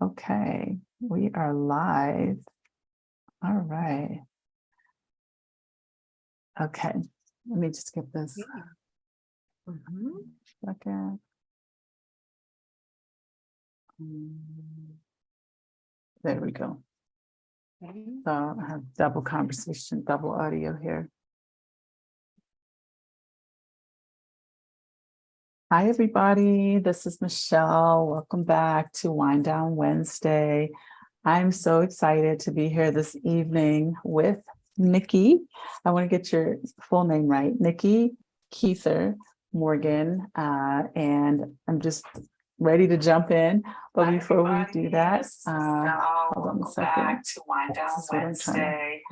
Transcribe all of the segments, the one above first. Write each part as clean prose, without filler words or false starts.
Okay, we are live. All right. Okay, let me just get this. Second. There we go. So I have double conversation, double audio here. Hi, everybody. This is Michelle. Welcome back to Wind Down Wednesday. I'm so excited to be here this evening with Nikki. I want to get your full name right. Nikki Kether Morgan. And I'm just ready to jump in. But before we do that, hold on a second. To Wind Down Wednesday.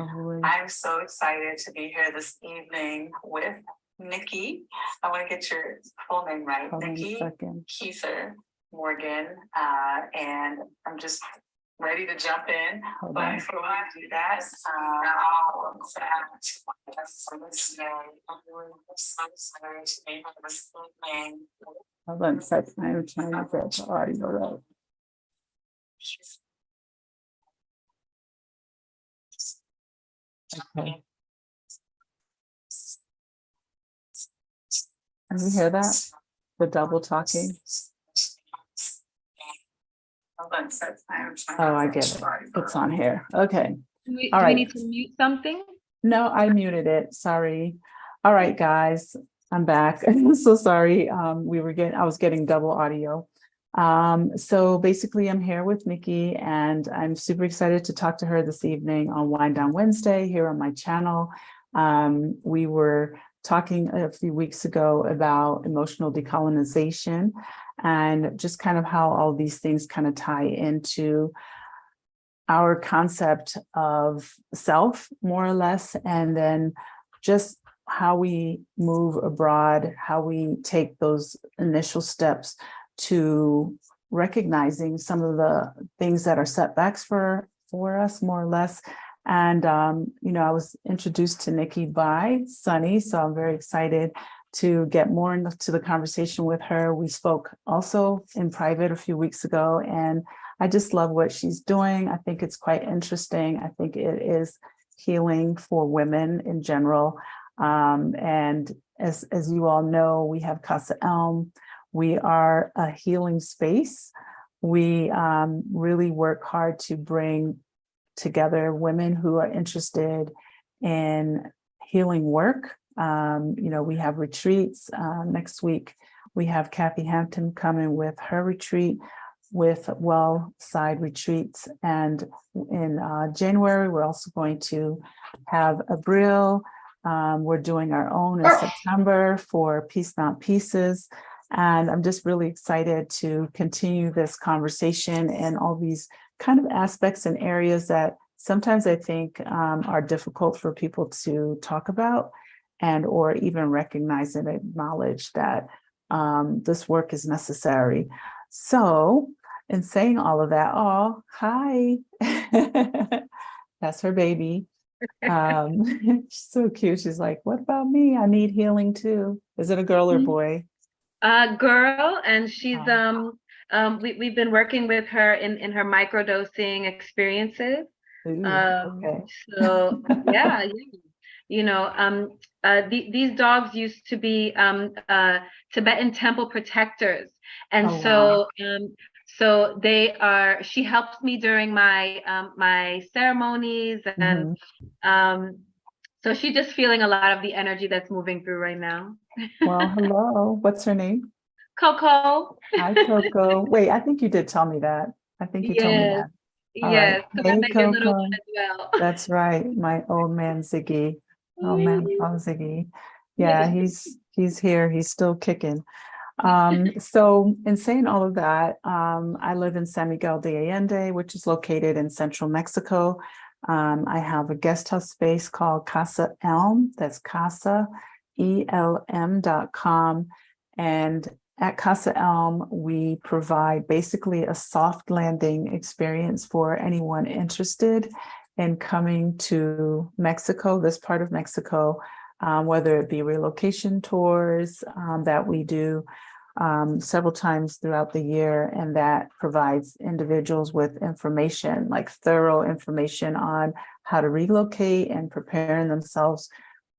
I'm so excited to be here this evening with Nikki. I want to get your full name right. Nikki Kether Morgan. And I'm just ready to jump in. But before we do that, I'm so sorry to be here this evening. Hold on a second. I'm trying to get the audio right. Okay. Can you hear that? The double talking? Oh, I get it. It's on here. Okay. Do we need to mute something? No, I muted it. Sorry. All right, guys. I'm back. So sorry. I was getting double audio. So basically I'm here with Nikki and I'm super excited to talk to her this evening on Wind Down Wednesday here on my channel. We were talking a few weeks ago about emotional decolonization and just kind of how all these things kind of tie into our concept of self, more or less, and then just how we move abroad, how we take those initial steps to recognizing some of the things that are setbacks for us, more or less. And, I was introduced to Nikki by Sunny, so I'm very excited to get more into the conversation with her. We spoke also in private a few weeks ago, and I just love what she's doing. I think it's quite interesting. I think it is healing for women in general. And as you all know, we have Casa Elm. We are a healing space. We really work hard to bring together women who are interested in healing work. We have retreats. Next week, we have Kathy Hampton coming with her retreat with Well Side Retreats. And in January, we're also going to have a Brill. We're doing our own in September for Peace Not Pieces. And I'm just really excited to continue this conversation and all these kind of aspects and areas that sometimes I think are difficult for people to talk about and or even recognize and acknowledge that this work is necessary. So in saying all of that, oh, hi, that's her baby. She's so cute. She's like, what about me? I need healing too. Is it a girl or boy? Girl, and she's we've been working with her in her microdosing experiences. Ooh, okay. So yeah, these dogs used to be Tibetan temple protectors, and so they are. She helps me during my my ceremonies, and so she's just feeling a lot of the energy that's moving through right now. Well, hello. What's her name? Coco. Hi, Coco. Wait, I think you did tell me that. I think you told me that. All yes. right. So Hey, your little Coco. one as well. That's right. My old man, Ziggy. Oh, man, Ziggy. Yeah, he's here. He's still kicking. So in saying all of that, I live in San Miguel de Allende, which is located in central Mexico. I have a guest house space called Casa Elm. That's CasaElm.com. And at Casa Elm, we provide basically a soft landing experience for anyone interested in coming to Mexico, this part of Mexico, whether it be relocation tours that we do, several times throughout the year, and that provides individuals with information, like thorough information on how to relocate and preparing themselves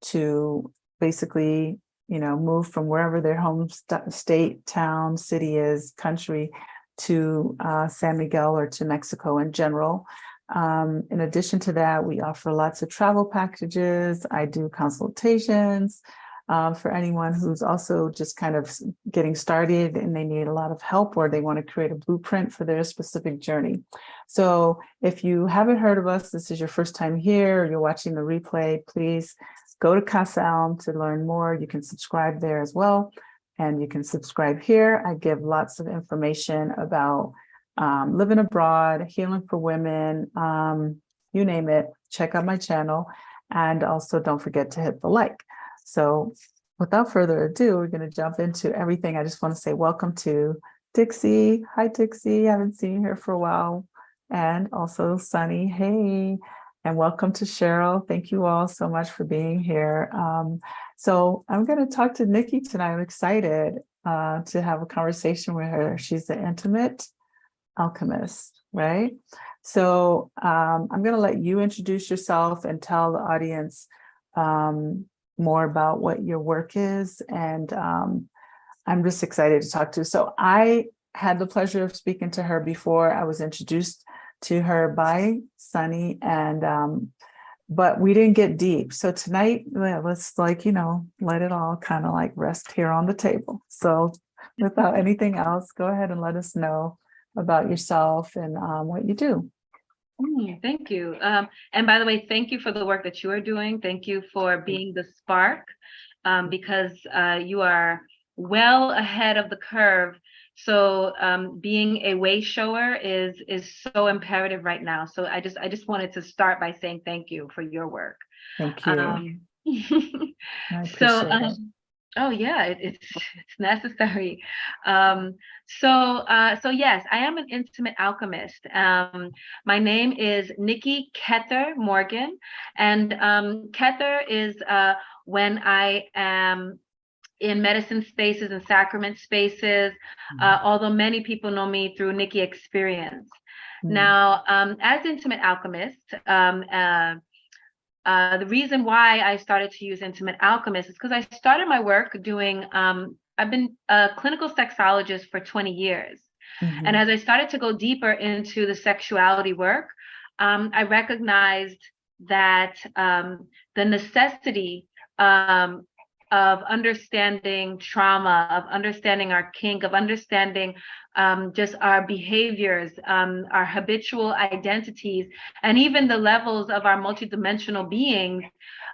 to basically, move from wherever their home state, town, city is, country, to San Miguel or to Mexico in general. In addition to that, we offer lots of travel packages. I do consultations for anyone who's also just kind of getting started and they need a lot of help, or they want to create a blueprint for their specific journey. So if you haven't heard of us, this is your first time here, or you're watching the replay, please go to Casa Elm to learn more. You can subscribe there as well. And you can subscribe here. I give lots of information about living abroad, healing for women, you name it. Check out my channel. And also don't forget to hit the like. So without further ado, we're going to jump into everything. I just want to say welcome to Dixie. Hi, Dixie. I haven't seen her for a while. And also Sunny. Hey. And welcome to Cheryl. Thank you all so much for being here. So I'm going to talk to Nikki tonight. I'm excited to have a conversation with her. She's the Intimate Alchemist, right? So I'm going to let you introduce yourself and tell the audience more about what your work is. And I'm just excited to talk to. So I had the pleasure of speaking to her before. I was introduced to her by Sunny, and but we didn't get deep. So tonight, let's let it all kind of like rest here on the table. So without anything else, go ahead and let us know about yourself and what you do. Thank you. And by the way, thank you for the work that you are doing. Thank you for being the spark, because you are well ahead of the curve. So being a way shower is so imperative right now. So I just wanted to start by saying thank you for your work. Thank you. I appreciate it. Oh yeah, it's necessary. So yes, I am an intimate alchemist. My name is Nikki Kether Morgan, and Kether is when I am in medicine spaces and sacrament spaces, although many people know me through Nikki Experience. Now, as Intimate Alchemist, the reason why I started to use Intimate Alchemist is because I started my work doing, I've been a clinical sexologist for 20 years. And as I started to go deeper into the sexuality work, I recognized that the necessity of understanding trauma, of understanding our kink, of understanding just our behaviors, our habitual identities, and even the levels of our multidimensional beings,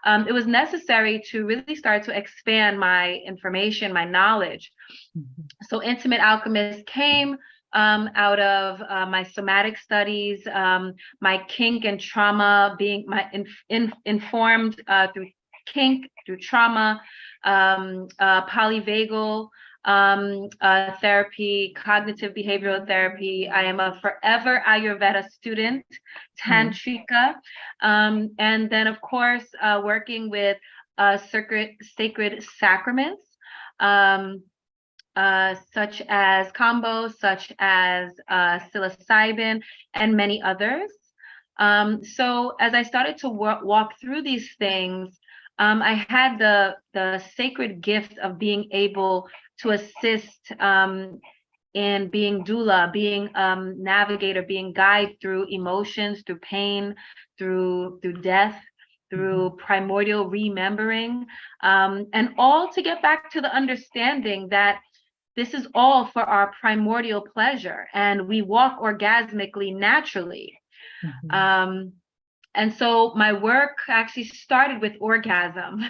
it was necessary to really start to expand my information, my knowledge. So Intimate Alchemist came out of my somatic studies, my kink and trauma being informed through kink, through trauma, Poly-Vagal therapy, cognitive behavioral therapy. I am a forever Ayurveda student, Tantrika, and then of course working with sacred sacraments, such as Kambo, such as psilocybin, and many others. So as I started to walk through these things, I had the sacred gift of being able to assist in being doula, being navigator, being guide through emotions, through pain, through death, through primordial remembering, and all to get back to the understanding that this is all for our primordial pleasure, and we walk orgasmically naturally. And so my work actually started with orgasm.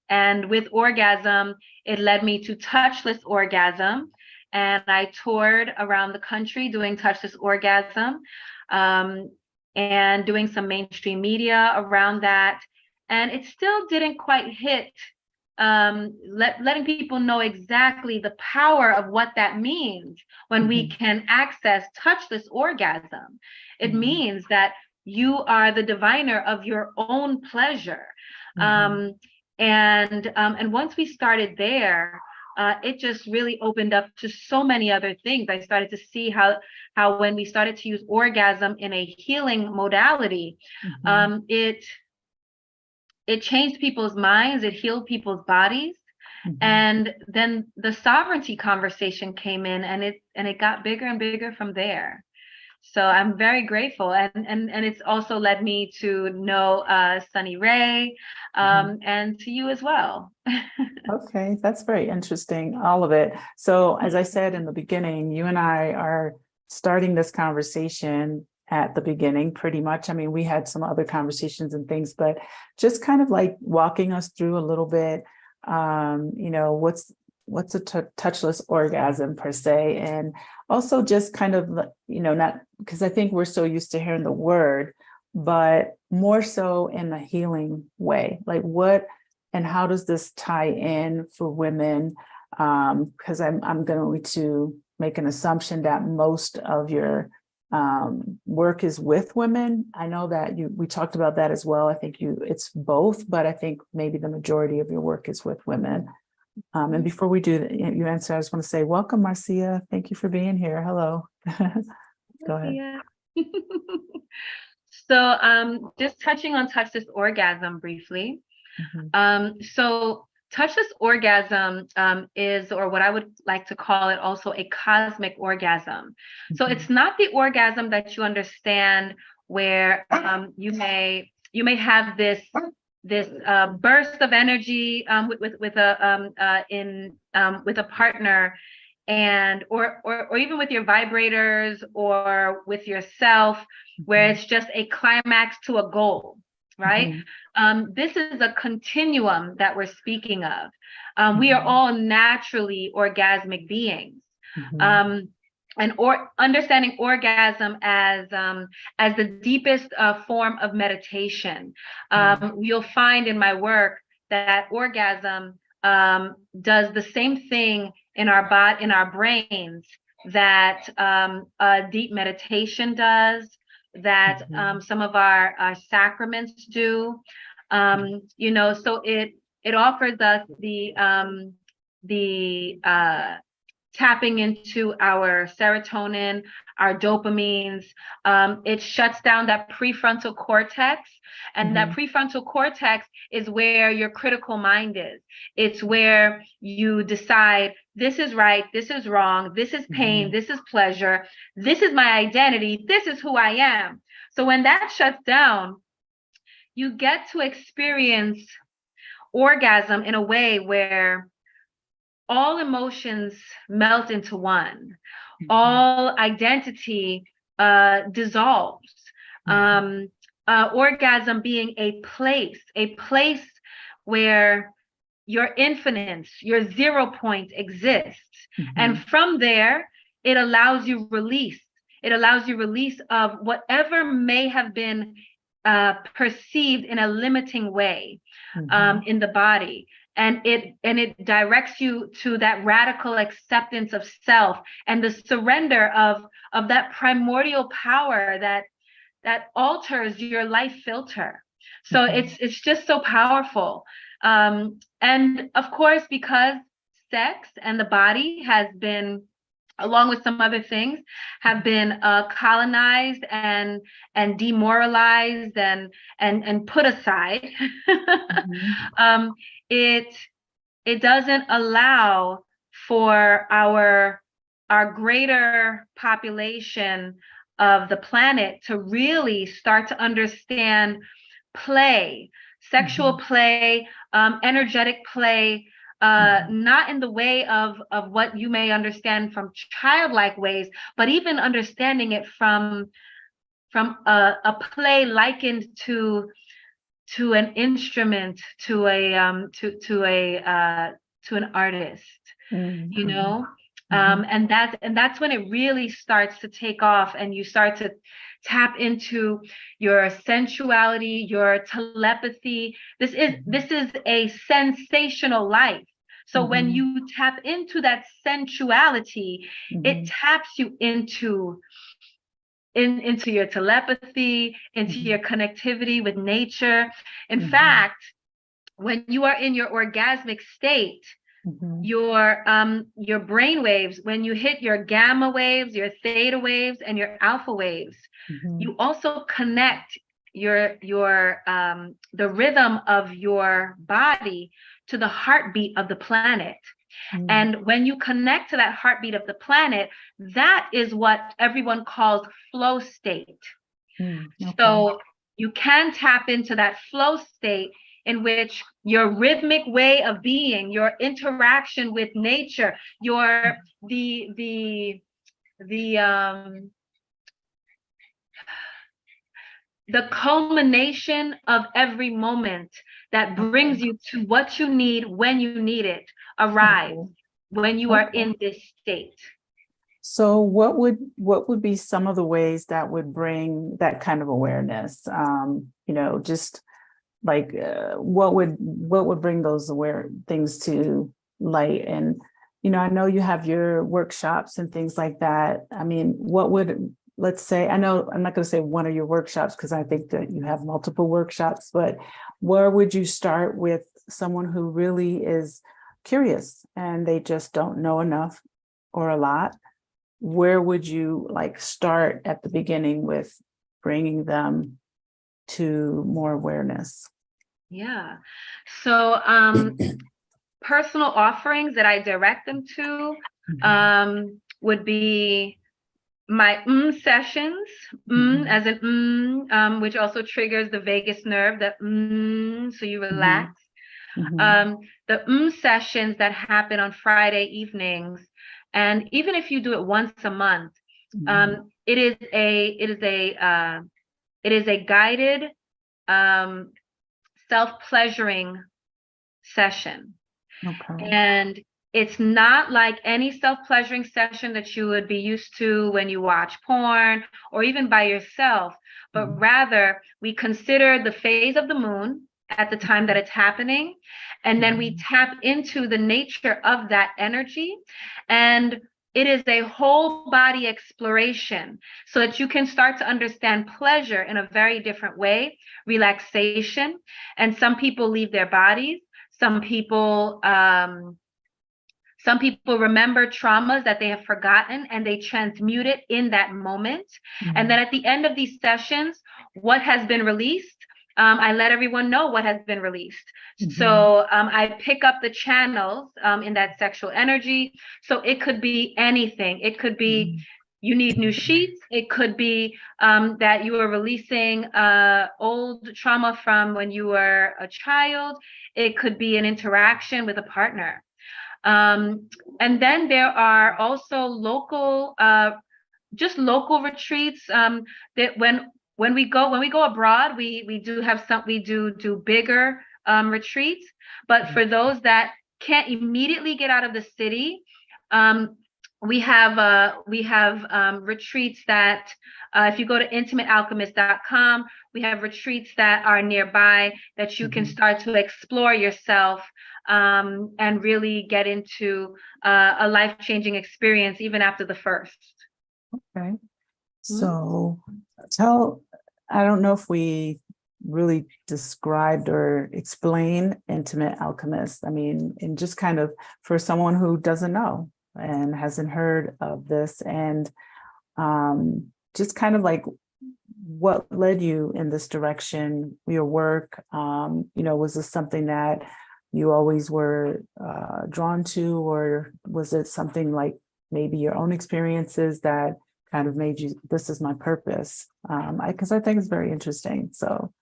And with orgasm, it led me to Touchless Orgasm. And I toured around the country doing Touchless Orgasm, and doing some mainstream media around that. And it still didn't quite hit, letting people know exactly the power of what that means when we can access touchless orgasm. It means that you are the diviner of your own pleasure. And once we started there, it just really opened up to so many other things. I started to see how when we started to use orgasm in a healing modality, it changed people's minds, it healed people's bodies. And then the sovereignty conversation came in, and it got bigger and bigger from there. So I'm very grateful, and it's also led me to know Sunny Ray, and to you as well. Okay, that's very interesting, all of it. So as I said in the beginning, you and I are starting this conversation at the beginning, pretty much. I mean, we had some other conversations and things, but just kind of like walking us through a little bit, what's a touchless orgasm per se, and also just kind of, not because I think we're so used to hearing the word, but more so in a healing way, like what and how does this tie in for women? Because I'm going to make an assumption that most of your work is with women. I know that we talked about that as well. I think it's both, but I think maybe the majority of your work is with women. And before we do that, you answer, I just want to say, welcome, Marcia. Thank you for being here. Hello. Go ahead. So just touching on touchless orgasm briefly. So touchless orgasm is, or what I would like to call it, also a cosmic orgasm. So it's not the orgasm that you understand where you may have this burst of energy with a partner, and or even with your vibrators or with yourself, where it's just a climax to a goal, right? This is a continuum that we're speaking of. We are all naturally orgasmic beings. And understanding orgasm as the deepest form of meditation. You'll find in my work that orgasm does the same thing in our brains that deep meditation does, that some of our sacraments do. So it offers us the tapping into our serotonin, our dopamines. It shuts down that prefrontal cortex. And that prefrontal cortex is where your critical mind is. It's where you decide, this is right, this is wrong, this is pain, this is pleasure, this is my identity, this is who I am. So when that shuts down, you get to experience orgasm in a way where all emotions melt into one. All identity dissolves. Orgasm being a place where your infinite, your 0 point exists. And from there, it allows you release. It allows you release of whatever may have been perceived in a limiting way in the body. And it directs you to that radical acceptance of self and the surrender of that primordial power that alters your life filter. So it's just so powerful. And of course, because sex and the body has been, along with some other things, have been colonized and demoralized and put aside. It doesn't allow for our greater population of the planet to really start to understand play, sexual play, energetic play, not in the way of what you may understand from childlike ways, but even understanding it from a play likened to an instrument, to an artist, and that's when it really starts to take off, and you start to tap into your sensuality, your telepathy. This is a sensational life. So when you tap into that sensuality, it taps you into your telepathy, into your connectivity with nature. In fact, when you are in your orgasmic state, your brain waves, when you hit your gamma waves, your theta waves, and your alpha waves, you also connect the rhythm of your body to the heartbeat of the planet. And when you connect to that heartbeat of the planet, that is what everyone calls flow state. So you can tap into that flow state in which your rhythmic way of being, your interaction with nature, the culmination of every moment that brings you to what you need when you need it arrives when you are in this state. So what would be some of the ways that would bring that kind of awareness? Just like what would bring those aware things to light? And I know you have your workshops and things like that. I mean, what would, let's say, I know I'm not going to say one of your workshops because I think that you have multiple workshops, but where would you start with someone who really is curious and they just don't know enough or a lot? Where would you start at the beginning with bringing them to more awareness? Yeah. So personal offerings that I direct them to would be my sessions, as in which also triggers the vagus nerve, that so you relax. The sessions that happen on Friday evenings, and even if you do it once a month, it is a guided self-pleasuring session. And it's not like any self-pleasuring session that you would be used to when you watch porn or even by yourself, but rather we consider the phase of the moon at the time that it's happening, and then we tap into the nature of that energy, and it is a whole body exploration so that you can start to understand pleasure in a very different way, relaxation. And some people leave their bodies. Some people remember traumas that they have forgotten and they transmute it in that moment. And then at the end of these sessions, what has been released, I let everyone know what has been released. So I pick up the channels in that sexual energy. So it could be anything. It could be you need new sheets. It could be that you are releasing old trauma from when you were a child. It could be an interaction with a partner. And then there are also local retreats that when we go abroad, we do bigger retreats. But for those that can't immediately get out of the city, we have retreats that if you go to intimatealchemist.com, we have retreats that are nearby that you can start to explore yourself and really get into a life-changing experience even after the first. Okay. So I don't know if we really described or explained Intimate Alchemist. I mean, and just kind of for someone who doesn't know and hasn't heard of this, and just kind of like what led you in this direction, your work, was this something that you always were drawn to, or was it something like maybe your own experiences that kind of made you, this is my purpose? Because I think it's very interesting. So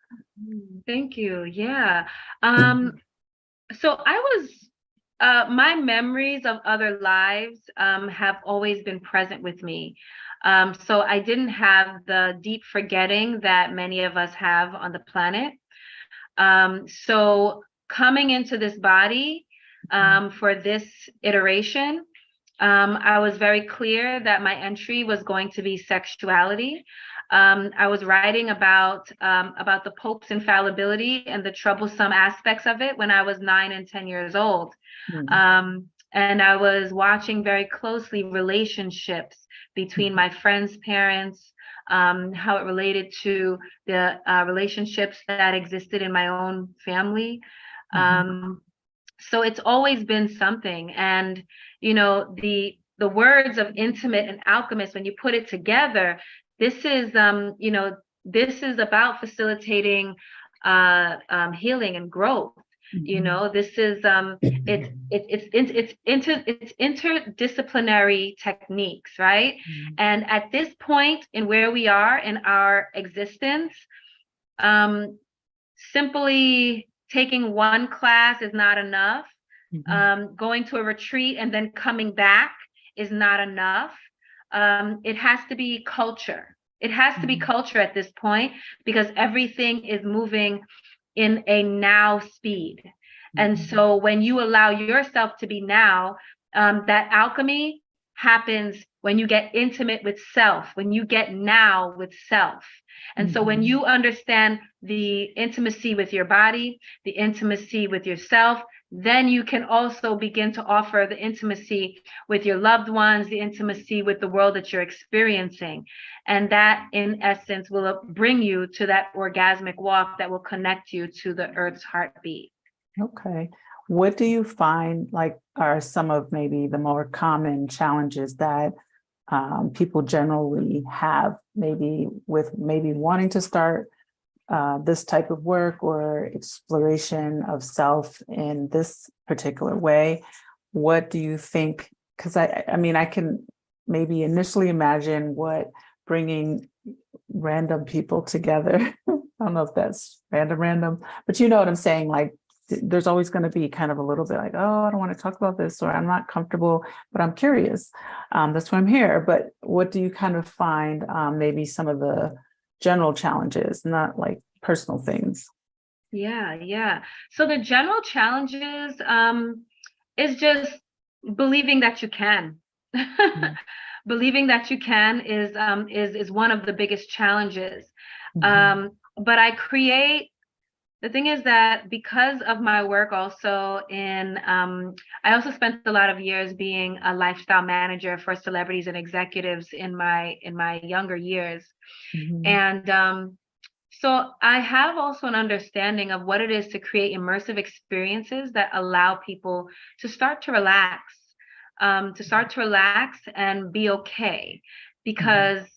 thank you. Yeah. So I was my memories of other lives have always been present with me. So I didn't have the deep forgetting that many of us have on the planet. So coming into this body for this iteration, I was very clear that my entry was going to be sexuality. I was writing about the Pope's infallibility and the troublesome aspects of it when I was 9 and 10 years old. And I was watching very closely relationships between my friends' parents, how it related to the relationships that existed in my own family. So it's always been something. And, you know, the words of intimate and alchemist, when you put it together, this is, you know, this is about facilitating healing and growth. You know, this is it's interdisciplinary techniques, right? And at this point in where we are in our existence, simply taking one class is not enough. Going to a retreat and then coming back is not enough. It has to be culture. It has to be culture at this point, because everything is moving in a now speed. And so when you allow yourself to be now, that alchemy happens when you get intimate with self, when you get now with self. And so when you understand the intimacy with your body, the intimacy with yourself, then you can also begin to offer the intimacy with your loved ones, the intimacy with the world that you're experiencing. And that, in essence, will bring you to that orgasmic walk that will connect you to the earth's heartbeat. Okay. What do you find like are some of maybe the more common challenges that people generally have, maybe with maybe wanting to start this type of work or exploration of self in this particular way? What do you think? Because I mean, I can maybe initially imagine what bringing random people together. I don't know if that's random, but you know what I'm saying? Like, there's always going to be kind of a little bit like, oh, I don't want to talk about this, or I'm not comfortable, but I'm curious. That's why I'm here. But what do you kind of find maybe some of the general challenges, not like personal things? Yeah. So the general challenges is just believing that you can. Believing that you can is one of the biggest challenges. But the thing is that because of my work also I also spent a lot of years being a lifestyle manager for celebrities and executives in my younger years. And so I have also an understanding of what it is to create immersive experiences that allow people to start to relax and be okay. Because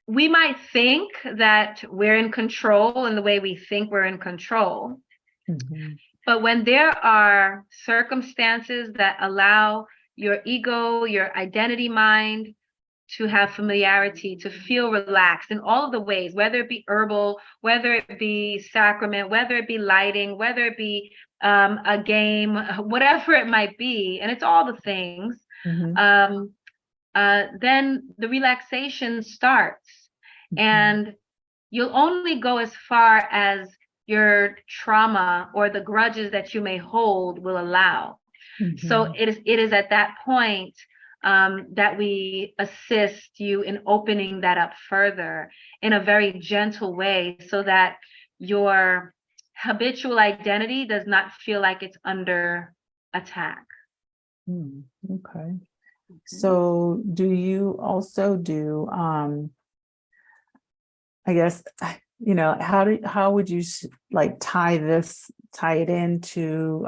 we might think that we're in control in the way we think we're in control. But when there are circumstances that allow your ego, your identity mind to have familiarity, to feel relaxed in all of the ways, whether it be herbal, whether it be sacrament, whether it be lighting, whether it be a game, whatever it might be, and it's all the things, then the relaxation starts. And you'll only go as far as your trauma or the grudges that you may hold will allow. So it is at that point that we assist you in opening that up further in a very gentle way, so that your habitual identity does not feel like it's under attack. Okay. So do you also do, I guess, you know, how would you like tie it into,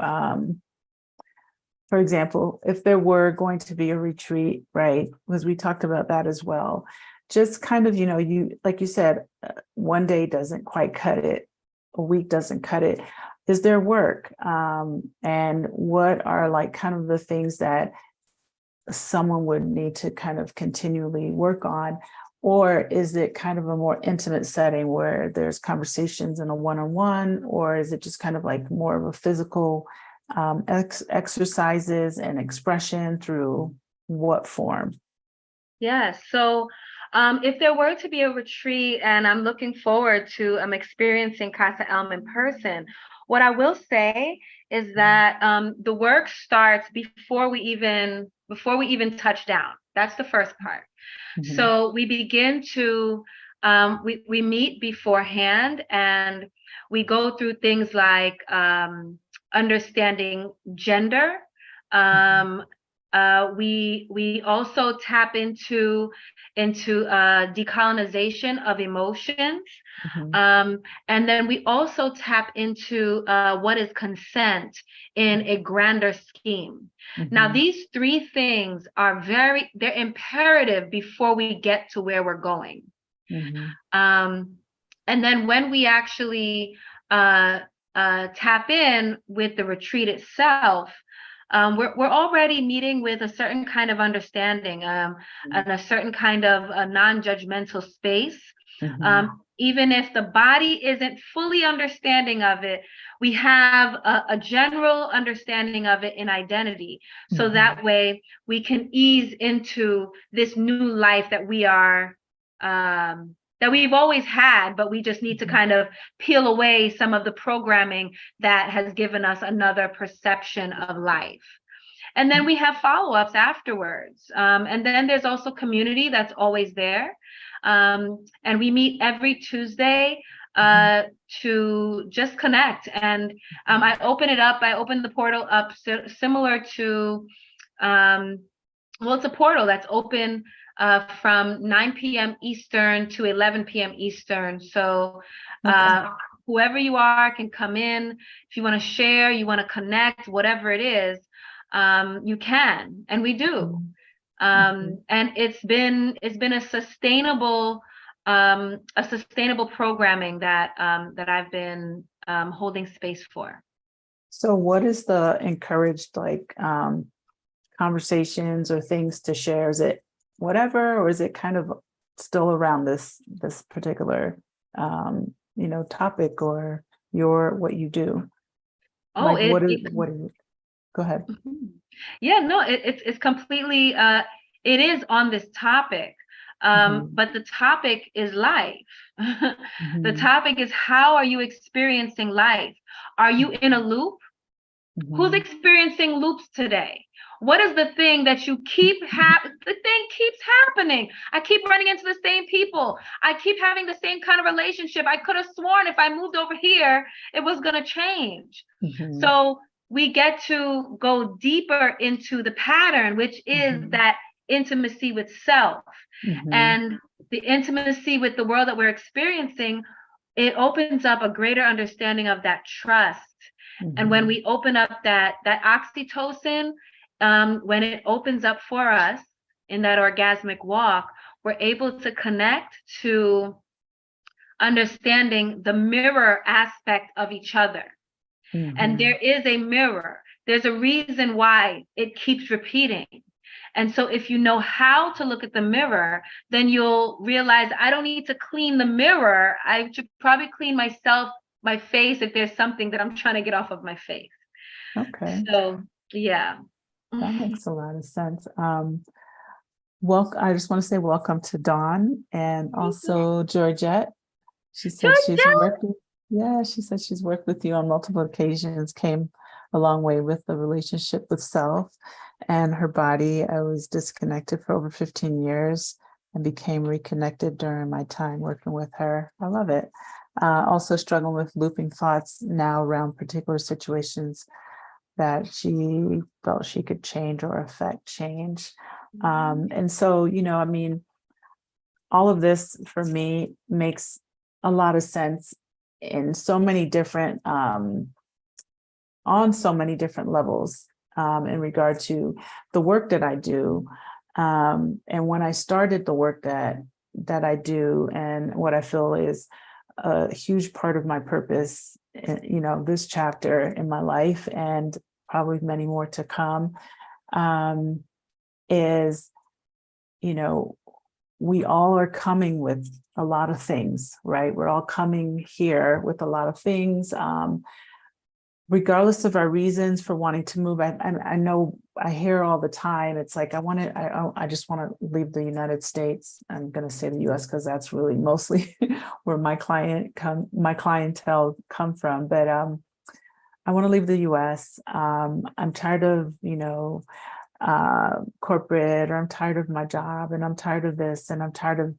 for example, if there were going to be a retreat, right? Because we talked about that as well. Just kind of, you know, like you said, one day doesn't quite cut it. A week doesn't cut it. Is there work? And what are like kind of the things that someone would need to kind of continually work on? Or is it kind of a more intimate setting where there's conversations in a one-on-one, or is it just kind of like more of a physical exercises and expression through what form? Yes. So if there were to be a retreat, and I'm looking forward to experiencing Casa Elm in person, what I will say is that the work starts before we even touch down. That's the first part. So we begin to we meet beforehand, and we go through things like understanding gender, We also tap into decolonization of emotions. And then we also tap into what is consent in a grander scheme. Now, these three things are they're imperative before we get to where we're going. And then when we actually tap in with the retreat itself, we're already meeting with a certain kind of understanding and a certain kind of a non-judgmental space. Even if the body isn't fully understanding of it, we have a general understanding of it in identity. So that way we can ease into this new life that we are, that we've always had, but we just need to kind of peel away some of the programming that has given us another perception of life. And then we have follow-ups afterwards. And then there's also community that's always there. And we meet every Tuesday to just connect. And I open the portal up similar to, well, it's a portal that's open from 9 p.m. Eastern to 11 p.m. Eastern. So whoever you are can come in. If you want to share, you want to connect, whatever it is, you can, and we do. And it's been a sustainable programming that I've been holding space for. So what is the encouraged conversations or things to share? Is it whatever, or is it kind of still around this particular topic or what you do? Oh, what is it? Go ahead. Yeah, no, it's completely it is on this topic. But the topic is life. The topic is, how are you experiencing life? Are you in a loop? Who's experiencing loops today? What is the thing that you the thing keeps happening? I keep running into the same people. I keep having the same kind of relationship. I could have sworn if I moved over here, it was going to change. So we get to go deeper into the pattern, which is that intimacy with self. And the intimacy with the world that we're experiencing, it opens up a greater understanding of that trust. And when we open up that oxytocin, when it opens up for us in that orgasmic walk, we're able to connect to understanding the mirror aspect of each other. And there is a mirror. There's a reason why it keeps repeating. And so if you know how to look at the mirror, then you'll realize, I don't need to clean the mirror. I should probably clean myself, my face, if there's something that I'm trying to get off of my face. Okay. So, yeah. That makes a lot of sense. I just want to say welcome to Dawn and also Georgette. She said she's worked with you on multiple occasions, came a long way with the relationship with self and her body. I was disconnected for over 15 years and became reconnected during my time working with her. I love it. Also struggling with looping thoughts now around particular situations that she felt she could change or affect change. And so, all of this for me makes a lot of sense in so many different, on so many different levels in regard to the work that I do. And when I started the work that I do, and what I feel is a huge part of my purpose, this chapter in my life, and probably many more to come, is, we all are coming with a lot of things, right? We're all coming here with a lot of things, regardless of our reasons for wanting to move. I know I hear all the time, it's like, I just want to leave the United States. I'm going to say the US because that's really mostly where my clientele come from. But I want to leave the US. I'm tired of, corporate, or I'm tired of my job, and I'm tired of this, and I'm tired of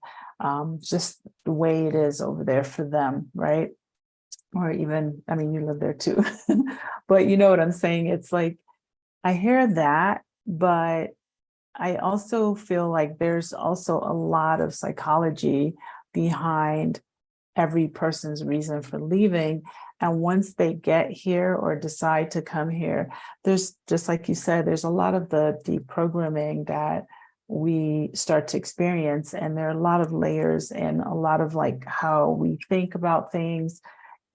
just the way it is over there for them, right? Or even, you live there too, but you know what I'm saying? It's like, I hear that, But I also feel like there's also a lot of psychology behind every person's reason for leaving. And once they get here or decide to come here, there's, just like you said, there's a lot of the deprogramming that we start to experience. And there are a lot of layers and a lot of like how we think about things,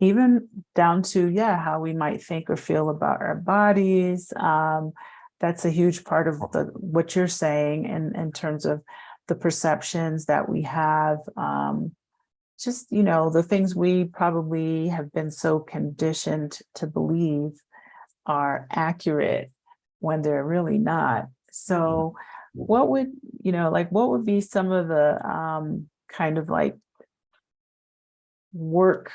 even down to, yeah, how we might think or feel about our bodies. That's a huge part of what you're saying in terms of the perceptions that we have. Just, the things we probably have been so conditioned to believe are accurate when they're really not. So what would, what would be some of the kind of like work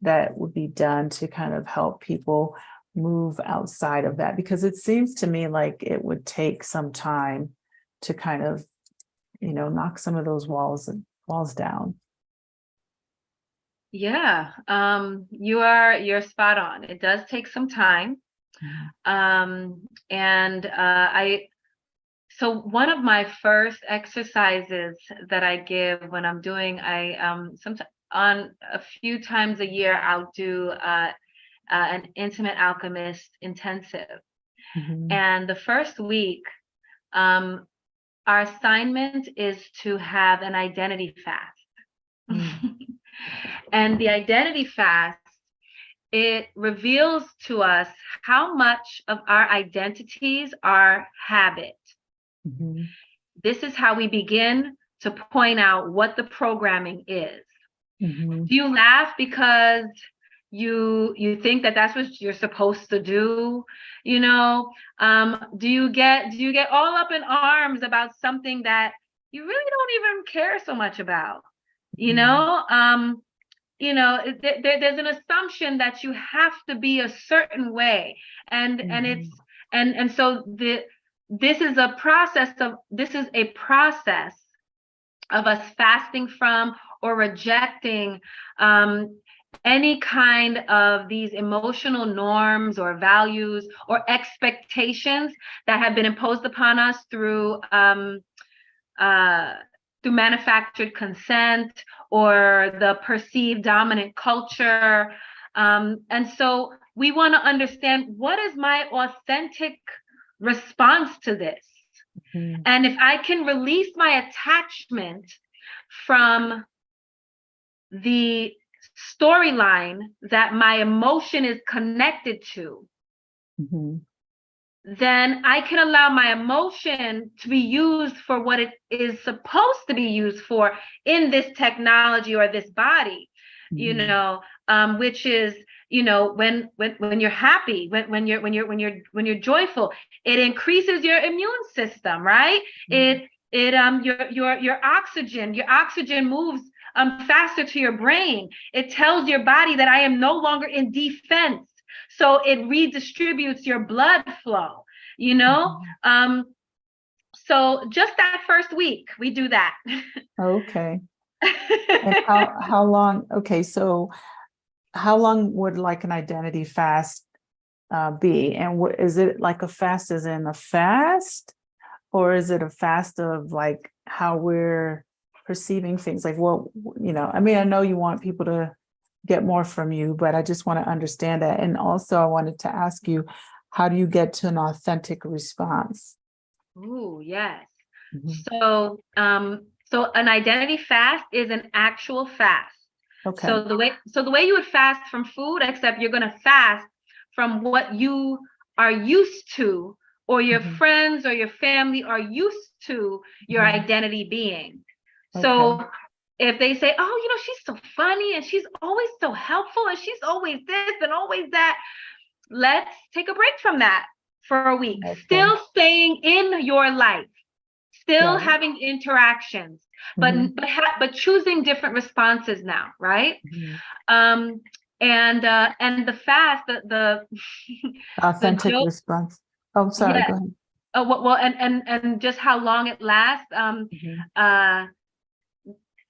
that would be done to kind of help people move outside of that? Because it seems to me like it would take some time to kind of, knock some of those walls down. Yeah, you're spot on. It does take some time. So one of my first exercises that I give when I'm doing, sometimes on a few times a year, I'll do an Intimate Alchemist intensive. And the first week, our assignment is to have an identity fast. And the identity fast, it reveals to us how much of our identities are habit. This is how we begin to point out what the programming is. Do you laugh because you think that that's what you're supposed to do? Do you get all up in arms about something that you really don't even care so much about? There's an assumption that you have to be a certain way, and so this is a process of us fasting from or rejecting any kind of these emotional norms or values or expectations that have been imposed upon us through manufactured consent or the perceived dominant culture. And so we want to understand, what is my authentic response to this? And if I can release my attachment from the storyline that my emotion is connected to, then I can allow my emotion to be used for what it is supposed to be used for in this technology or this body, which is, when you're happy, when you're joyful, it increases your immune system, right? Your oxygen moves faster to your brain. It tells your body that I am no longer in defense. So it redistributes your blood flow, so just that first week, we do that. Okay. And how long? Okay, so how long would like an identity fast be? And what is it, like a fast as in a fast, or is it a fast of like how we're perceiving things? Like, I know you want people to get more from you, but I just want to understand that. And also I wanted to ask you, how do you get to an authentic response? Ooh, yes. So an identity fast is an actual fast. Okay. So the way you would fast from food, except you're going to fast from what you are used to, or your friends or your family are used to your identity being. Okay. So if they say, oh, she's so funny and she's always so helpful and she's always this and always that, let's take a break from that for a week. Okay. Still staying in your life, still having interactions, but choosing different responses now, right? And the fast, the authentic response. Oh, sorry, go ahead. Oh, well, and just how long it lasts.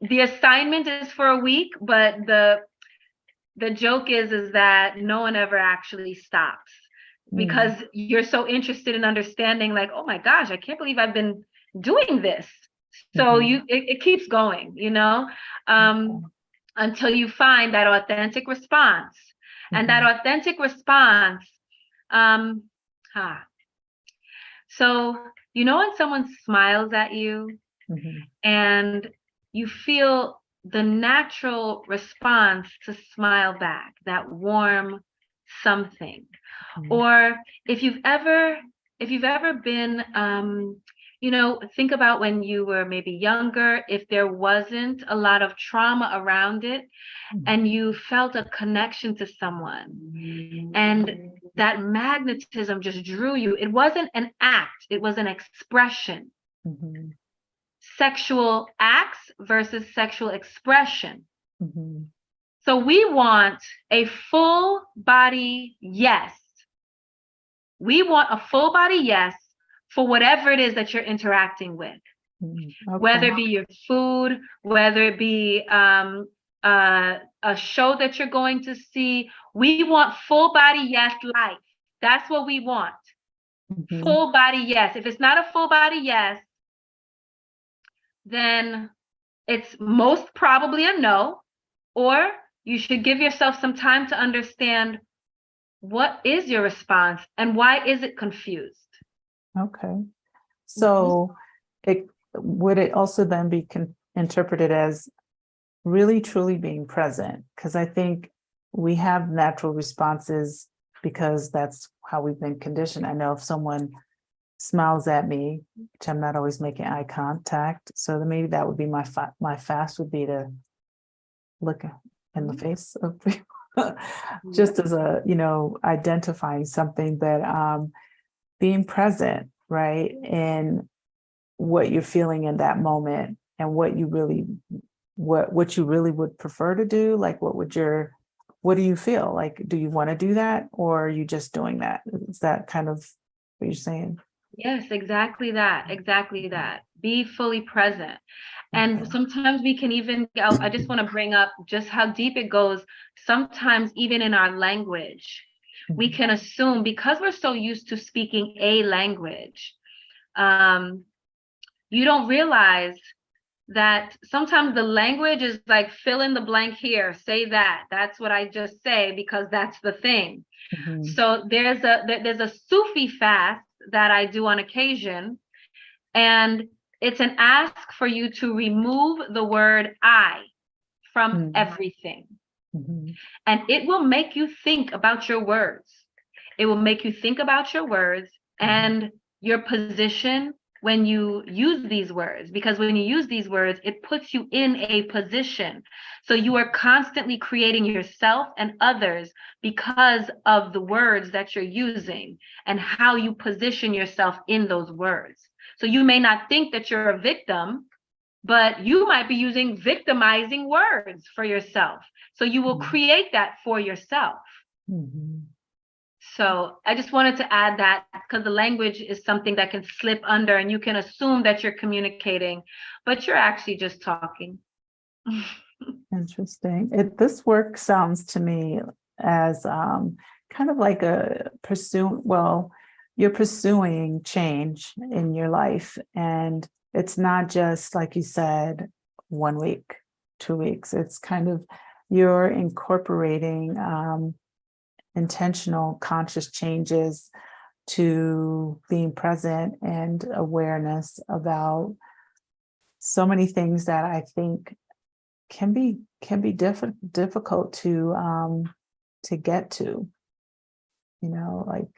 The assignment is for a week, but the joke is that no one ever actually stops. because you're so interested in understanding, like, oh my gosh, I can't believe I've been doing this. So it keeps going, until you find that authentic response. And that authentic response, so, when someone smiles at you and you feel the natural response to smile back, that warm something. Or if you've ever been, think about when you were maybe younger, if there wasn't a lot of trauma around it and you felt a connection to someone and that magnetism just drew you. It wasn't an act, it was an expression. Sexual acts versus sexual expression. So we want a full body yes. We want a full body yes for whatever it is that you're interacting with. Whether it be your food, whether it be a show that you're going to see. We want full body yes life. That's what we want. Full body yes. If it's not a full body yes, then it's most probably a no, or you should give yourself some time to understand what is your response and why is it confused. Okay. So would it also then be interpreted as really truly being present? Because I think we have natural responses because that's how we've been conditioned. I know if someone smiles at me, which I'm not always making eye contact, so then maybe that would be my fast would be to look in the face of people, just as a identifying something, but being present, right, in what you're feeling in that moment and what you really would prefer to do. Like what do you feel like? Do you want to do that, or are you just doing that? Is that kind of what you're saying? Yes, exactly that. Be fully present. And sometimes we can even, I just want to bring up just how deep it goes. Sometimes even in our language, we can assume, because we're so used to speaking a language, you don't realize that sometimes the language is like, fill in the blank here, say that. That's what I just say because that's the thing. So there's a Sufi fast that I do on occasion, and it's an ask for you to remove the word I from everything. And it will make you think about your words. It will make you think about your words and your position when you use these words, because when you use these words, it puts you in a position. So you are constantly creating yourself and others because of the words that you're using and how you position yourself in those words. So you may not think that you're a victim, but you might be using victimizing words for yourself. So you will create that for yourself. So I just wanted to add that, because the language is something that can slip under and you can assume that you're communicating, but you're actually just talking. Interesting. This work sounds to me as kind of like you're pursuing change in your life. And it's not just, like you said, 1 week, 2 weeks. It's kind of, you're incorporating intentional conscious changes to being present and awareness about so many things that I think can be difficult to get to, like,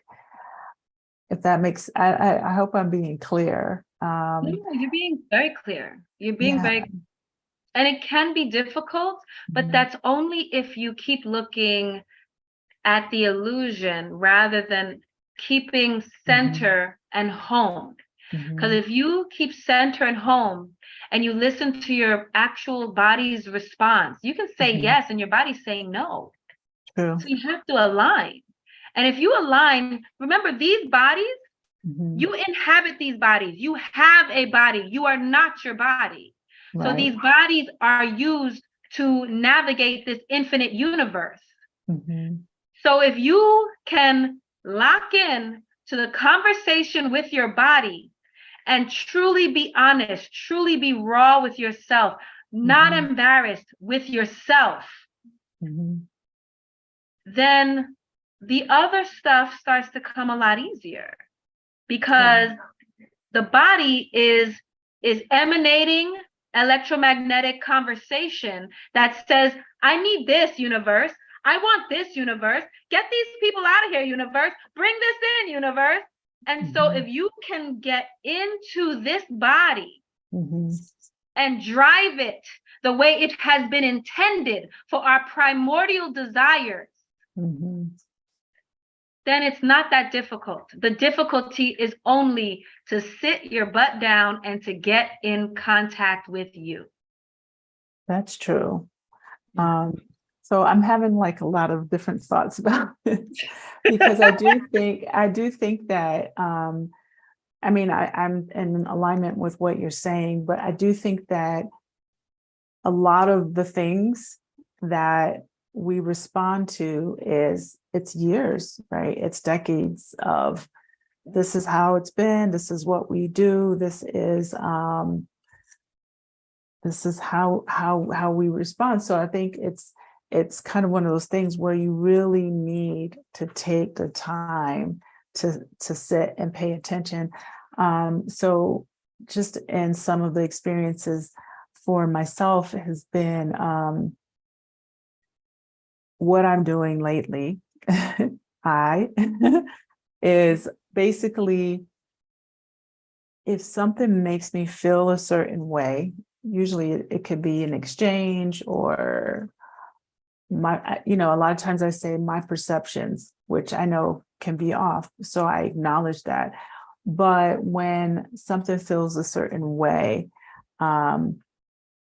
if that makes, I hope I'm being clear. No, you're being very clear. You're being very, and it can be difficult, but that's only if you keep looking at the illusion rather than keeping center and home. Because if you keep center and home and you listen to your actual body's response, you can say yes and your body's saying no. True. So you have to align. And if you align, remember, these bodies, you inhabit these bodies. You have a body. You are not your body. Right. So these bodies are used to navigate this infinite universe. So if you can lock in to the conversation with your body and truly be honest, truly be raw with yourself, not embarrassed with yourself, then the other stuff starts to come a lot easier, because the body is emanating electromagnetic conversation that says, I need this, universe. I want this, universe. Get these people out of here, universe. Bring this in, universe. And so if you can get into this body and drive it the way it has been intended for our primordial desires, then it's not that difficult. The difficulty is only to sit your butt down and to get in contact with you. That's true. So I'm having like a lot of different thoughts about it, because I do think that, I mean, I'm in alignment with what you're saying, but I do think that a lot of the things that we respond to it's years, right? It's decades of, this is how it's been, this is what we do, this is how we respond. So I think it's kind of one of those things where you really need to take the time to sit and pay attention. So just in some of the experiences for myself has been, what I'm doing lately, is basically, if something makes me feel a certain way, usually it could be an exchange or a lot of times I say my perceptions, which I know can be off. So I acknowledge that. But when something feels a certain way, I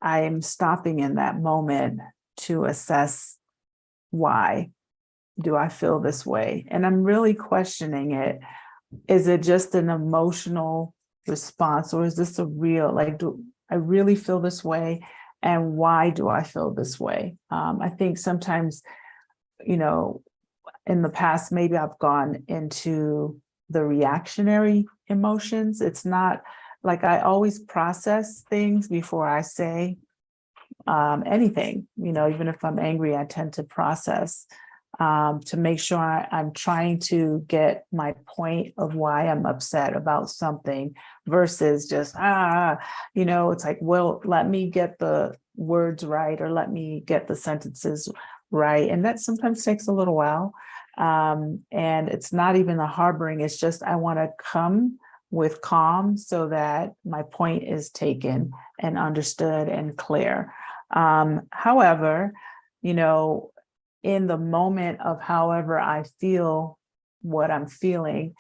am stopping in that moment to assess, why do I feel this way? And I'm really questioning it. Is it just an emotional response, or is this a real, like, do I really feel this way? And why do I feel this way? I think sometimes, in the past, maybe I've gone into the reactionary emotions. It's not like I always process things before I say anything, even if I'm angry, I tend to process to make sure I'm trying to get my point of why I'm upset about something versus just, it's like, well, let me get the words right, or let me get the sentences right. And that sometimes takes a little while. And it's not even a harboring, it's just, I want to come with calm so that my point is taken and understood and clear. However, in the moment of however I feel what I'm feeling,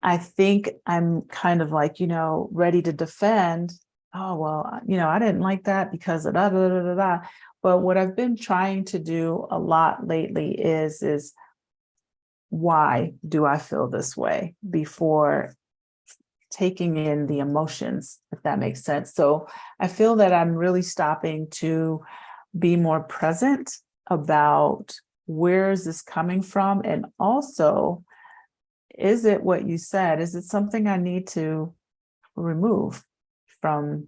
I think I'm kind of like, ready to defend. Oh, well, I didn't like that because of da, da, da, da, da. But what I've been trying to do a lot lately is why do I feel this way before taking in the emotions, if that makes sense. So I feel that I'm really stopping to be more present about where is this coming from, and also, is it what you said? Is it something I need to remove from,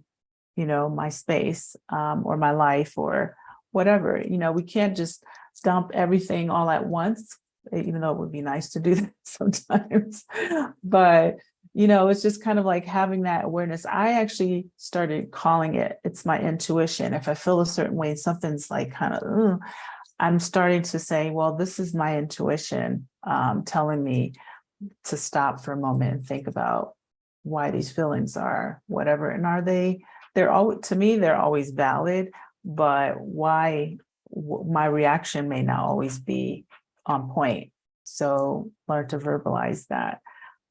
my space or my life or whatever? We can't just dump everything all at once, even though it would be nice to do that sometimes. But it's just kind of like having that awareness. I actually started calling it's my intuition. If I feel a certain way, something's like kind of, I'm starting to say, well, this is my intuition telling me to stop for a moment and think about why these feelings are whatever. And they're always, to me, they're always valid, but why my reaction may not always be on point. So learn to verbalize that.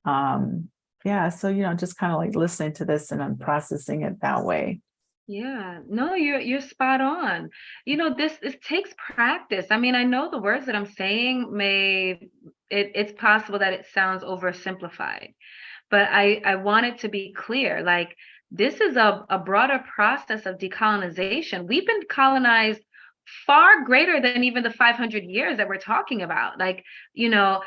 So just kind of like listening to this, and I'm processing it that way. Yeah, no, you're spot on. This takes practice. I mean, I know the words that I'm saying it's possible that it sounds oversimplified, but I want it to be clear. Like, this is a broader process of decolonization. We've been colonized far greater than even the 500 years that we're talking about. Like, the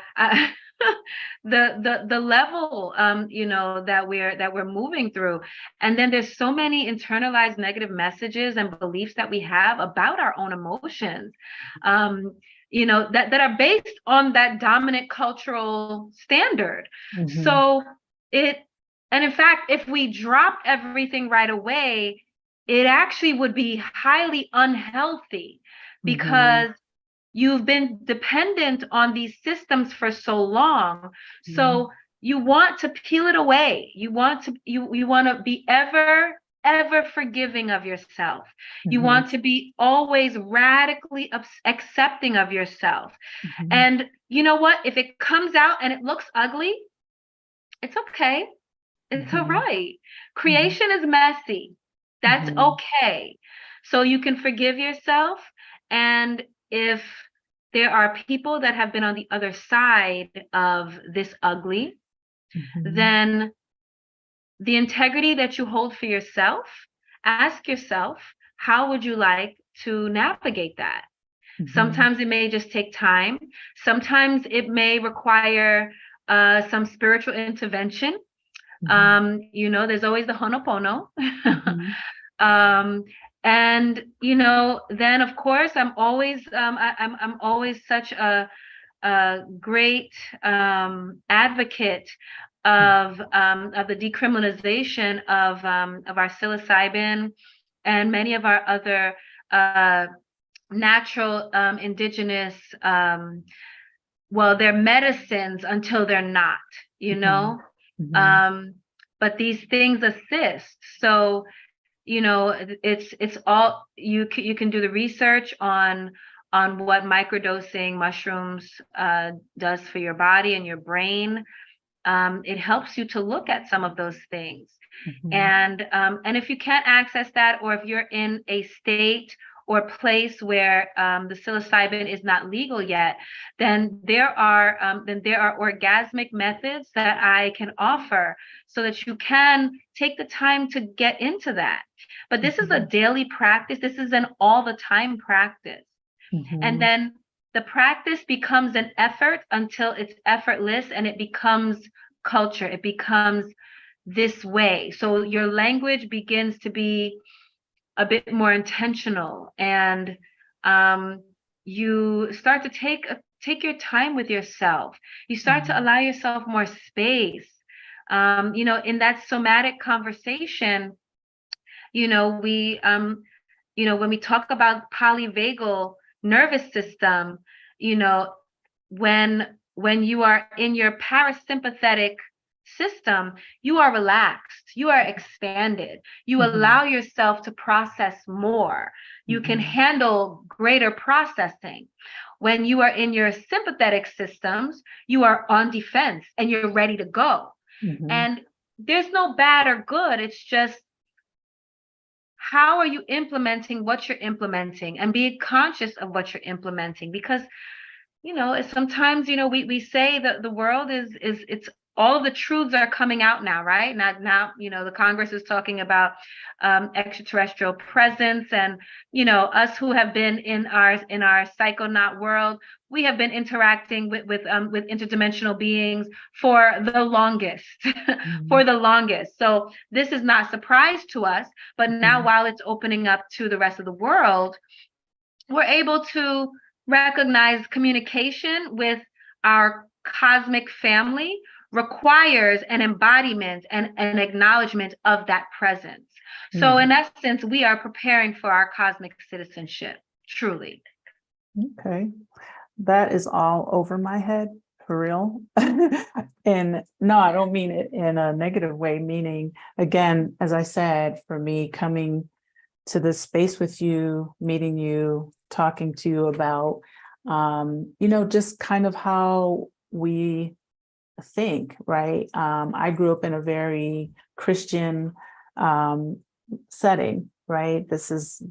level, that we're moving through. And then there's so many internalized negative messages and beliefs that we have about our own emotions, that are based on that dominant cultural standard. So and in fact, if we drop everything right away, it actually would be highly unhealthy, because you've been dependent on these systems for so long. So you want to peel it away. You want to be ever forgiving of yourself. You want to be always radically accepting of yourself. And you know what? If it comes out and it looks ugly, it's okay. It's all right. Creation is messy. That's okay. So you can forgive yourself. And if there are people that have been on the other side of this ugly, then the integrity that you hold for yourself, ask yourself, how would you like to navigate that? Sometimes it may just take time. Sometimes it may require some spiritual intervention. There's always the Ho'oponopono. And then of course I'm always such a great advocate of the decriminalization of our psilocybin and many of our other natural indigenous, they're medicines until they're not, but these things assist. So it's all, you can do the research on what microdosing mushrooms does for your body and your brain. It helps you to look at some of those things. And if you can't access that, or if you're in a state or place where the psilocybin is not legal yet, then there are orgasmic methods that I can offer so that you can take the time to get into that. But this is a daily practice. This is an all the time practice. And then the practice becomes an effort until it's effortless, and it becomes culture. It becomes this way. So your language begins to be a bit more intentional, and you start to take your time with yourself. You start to allow yourself more space. In that somatic conversation, when we talk about polyvagal nervous system, when you are in your parasympathetic system, you are relaxed, you are expanded, you allow yourself to process more, you can handle greater processing. When you are in your sympathetic systems, you are on defense and you're ready to go. And there's no bad or good, it's just how are you implementing what you're implementing, and be conscious of what you're implementing. Because sometimes we say that the world it's all of the truths are coming out now, right? Now, the Congress is talking about extraterrestrial presence, and us who have been in our psychonaut world, we have been interacting with interdimensional beings for the longest, for the longest. So this is not a surprise to us, but now while it's opening up to the rest of the world, we're able to recognize communication with our cosmic family requires an embodiment and an acknowledgement of that presence. So in essence, we are preparing for our cosmic citizenship, truly. Okay. That is all over my head, for real. And no, I don't mean it in a negative way, meaning, again, as I said, for me, coming to this space with you, meeting you, talking to you about, just kind of how we think, right? I grew up in a very Christian setting, right? This is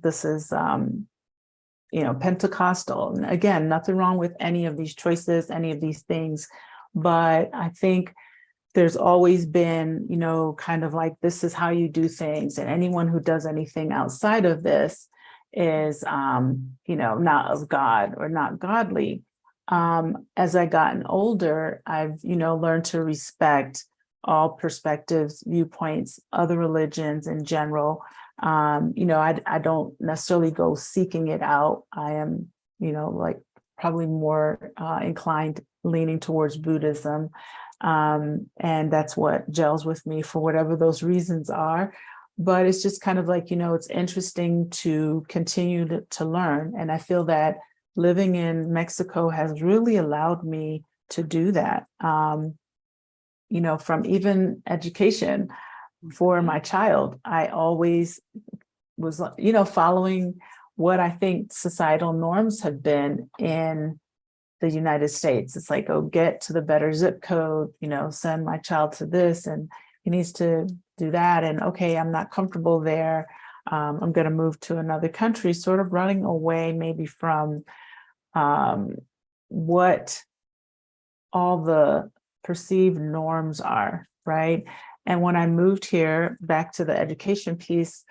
Pentecostal. And again, nothing wrong with any of these choices, any of these things, but I think there's always been, kind of like, this is how you do things, and anyone who does anything outside of this is, not of God or not godly. As I gotten older, I've, learned to respect all perspectives, viewpoints, other religions in general. I don't necessarily go seeking it out. I am, like probably more inclined, leaning towards Buddhism. And that's what gels with me for whatever those reasons are. But it's just kind of like, it's interesting to continue to learn. And I feel that living in Mexico has really allowed me to do that. From even education for my child, I always was, following what I think societal norms have been in the United States. It's like, oh, get to the better zip code, send my child to this, and he needs to do that. And okay, I'm not comfortable there. I'm going to move to another country, sort of running away maybe from what all the perceived norms are, right? And when I moved here, back to the education piece,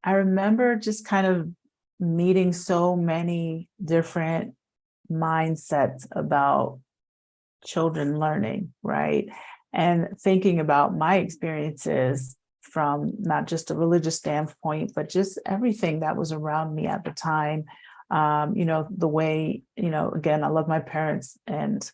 I remember just kind of meeting so many different mindsets about children learning, right? And thinking about my experiences from not just a religious standpoint, but just everything that was around me at the time. The way, again, I love my parents, and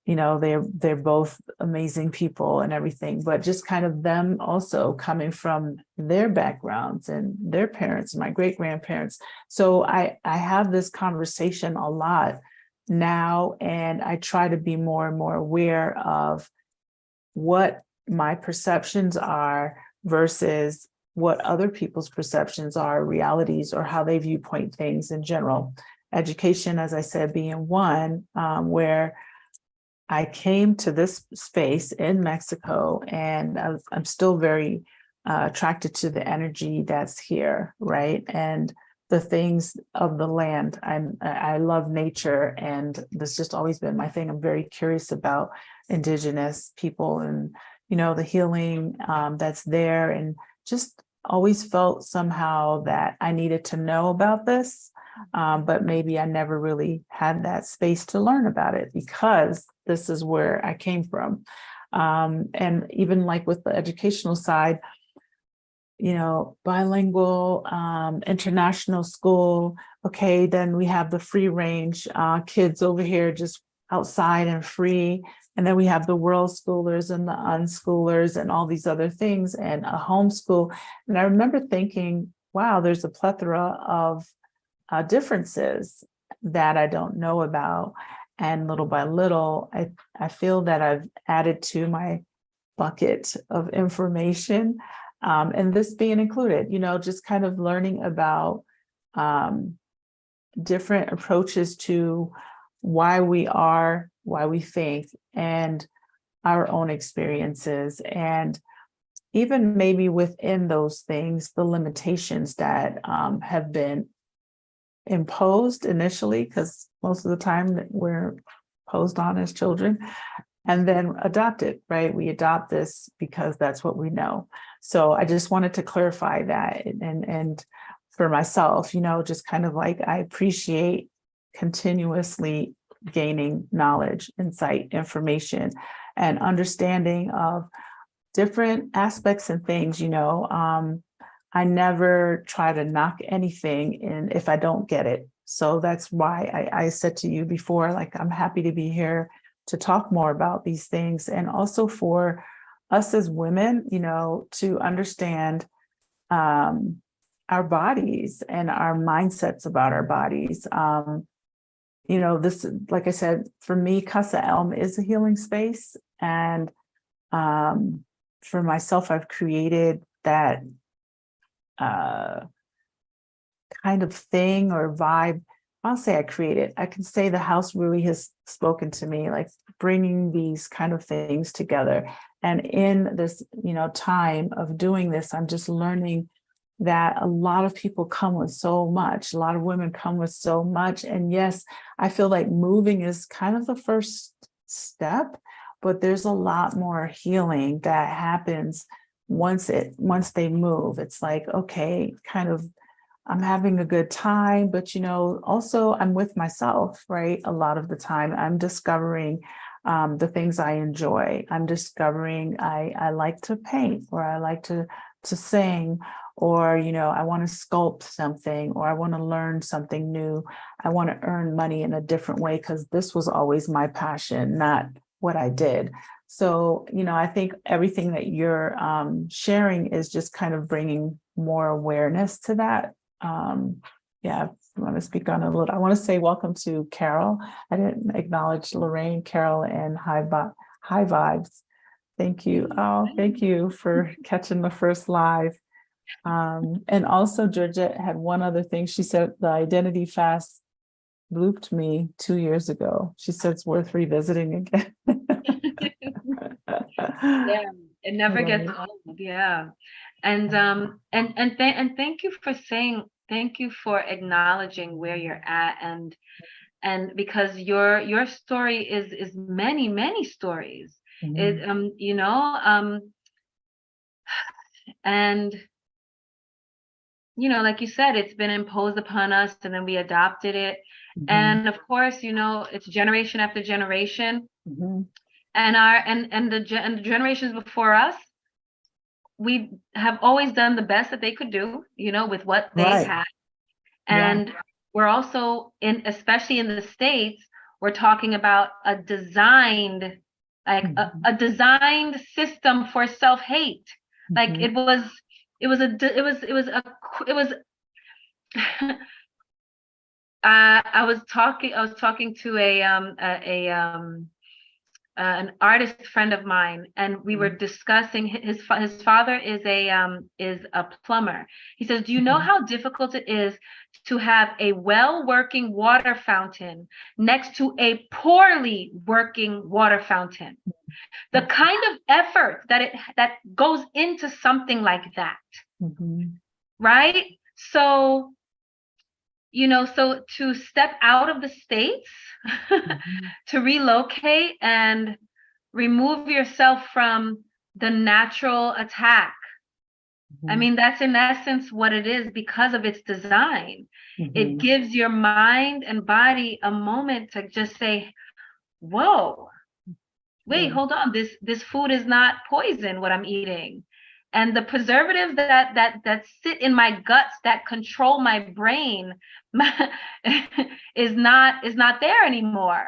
they're both amazing people and everything, but just kind of them also coming from their backgrounds and their parents, my great grandparents. So I have this conversation a lot now, and I try to be more and more aware of what my perceptions are versus what other people's perceptions are, realities, or how they viewpoint things in general. Education, as I said, being one, where I came to this space in Mexico, and I'm still very attracted to the energy that's here, right? And the things of the land. I love nature, and that's just always been my thing. I'm very curious about indigenous people and, the healing that's there, and just always felt somehow that I needed to know about this. But maybe I never really had that space to learn about it because this is where I came from. And even like with the educational side, bilingual, international school. Okay, then we have the free range kids over here just outside and free. And then we have the world schoolers and the unschoolers and all these other things, and a homeschool. And I remember thinking, wow, there's a plethora of differences that I don't know about. And little by little, I feel that I've added to my bucket of information, and this being included, just kind of learning about different approaches to why we are, why we think, and our own experiences. And even maybe within those things, the limitations that have been imposed initially, because most of the time that we're posed on as children, and then adopted, right? We adopt this because that's what we know. So I just wanted to clarify that, and for myself, just kind of like, I appreciate continuously gaining knowledge, insight, information, and understanding of different aspects and things. I never try to knock anything in if I don't get it. So that's why I said to you before, like, I'm happy to be here to talk more about these things, and also for us as women, to understand our bodies and our mindsets about our bodies. This, like I said, for me, Casa Elm is a healing space. And for myself, I've created that kind of thing or vibe. I'll say I created. I can say the house really has spoken to me, like bringing these kind of things together. And in this, time of doing this, I'm just learning that a lot of people come with so much. A lot of women come with so much. And yes, I feel like moving is kind of the first step, but there's a lot more healing that happens once they move. It's like, okay, kind of I'm having a good time, but, also I'm with myself, right? A lot of the time I'm discovering the things I enjoy. I'm discovering I like to paint, or I like to sing, or, I want to sculpt something, or I want to learn something new. I want to earn money in a different way, because this was always my passion, not what I did. So, I think everything that you're sharing is just kind of bringing more awareness to that. Yeah, I want to speak on it a little. I want to say welcome to Carol. I didn't acknowledge Lorraine, Carol, and High Vibes. Thank you. Oh, thank you for catching the first live. And also Georgette had one other thing. She said the Identity Fast blooped me 2 years ago. She said it's worth revisiting again. Yeah, it never gets Right. old. Yeah. And thank you for saying, thank you for acknowledging where you're at, and because your story is many stories. It and like you said, it's been imposed upon us, and then we adopted it. And of course, it's generation after generation. And the generations before us, we have always done the best that they could do, with what they had. And we're also especially in the States, we're talking about a designed, like a designed system for self-hate. Like it was I was talking to an artist friend of mine, and we were discussing his father is a plumber. He says, do you know how difficult it is to have a well-working water fountain next to a poorly working water fountain? The kind of effort that goes into something like that, right? So so to step out of the States, to relocate and remove yourself from the natural attack. I mean, that's in essence what it is, because of its design. It gives your mind and body a moment to just say, whoa, wait, hold on, this food is not poison, what I'm eating. And the preservatives that sit in my guts, that control my brain, is not there anymore.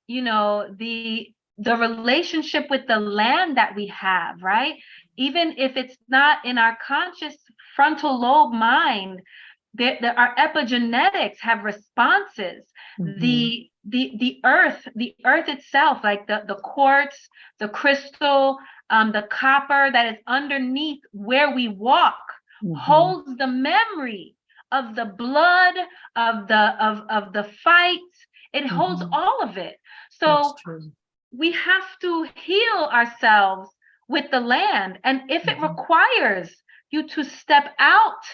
The relationship with the land that we have, right? Even if it's not in our conscious frontal lobe mind, our epigenetics have responses. The earth itself, like the quartz, the crystal, the copper that is underneath where we walk, holds the memory of the blood, of the fights. It holds all of it. So we have to heal ourselves with the land. And if it requires you to step out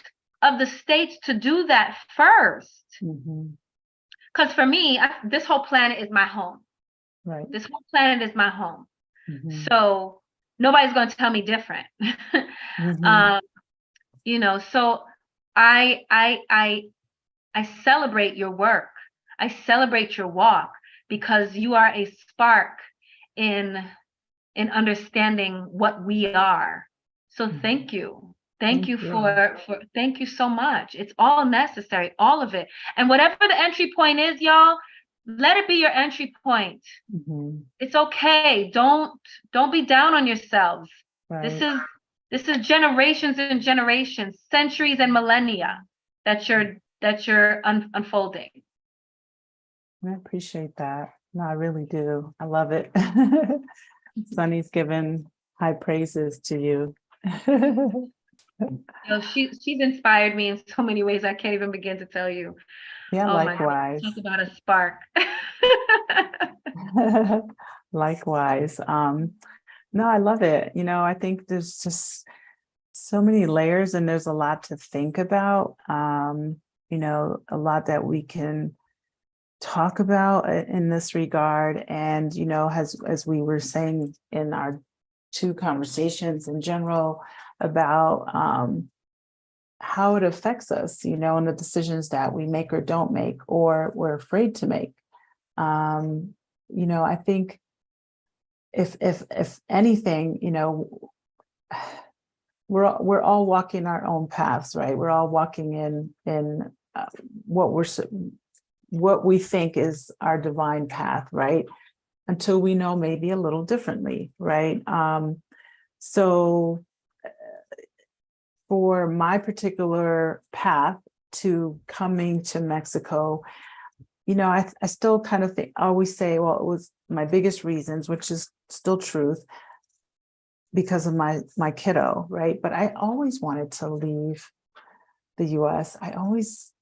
of the States to do that first, because for me, this whole planet is my home. Right. This whole planet is my home. So nobody's going to tell me different. So I celebrate your work. I celebrate your walk, because you are a spark in understanding what we are. So thank you. Thank you thank you so much. It's all necessary, all of it. And whatever the entry point is, y'all, let it be your entry point. It's okay. Don't be down on yourselves. Right. This is generations and generations, centuries and millennia that you're unfolding. I appreciate that. No, I really do. I love it. Sunny's given high praises to you. She's inspired me in so many ways I can't even begin to tell you. Yeah, likewise. Talk about a spark. Likewise. No, I love it. I think there's just so many layers, and there's a lot to think about. A lot that we can talk about in this regard. And, as we were saying in our two conversations in general about how it affects us, you know, and the decisions that we make or don't make, or we're afraid to make. You know, I think if anything, you know, we're all walking our own paths, right? We're all walking in what we think is our divine path, right? Until we know maybe a little differently, right? So for my particular path to coming to Mexico, you know, I still kind of think, I always say, well, it was my biggest reasons, which is still truth, because of my kiddo, right? But I always wanted to leave the US. I always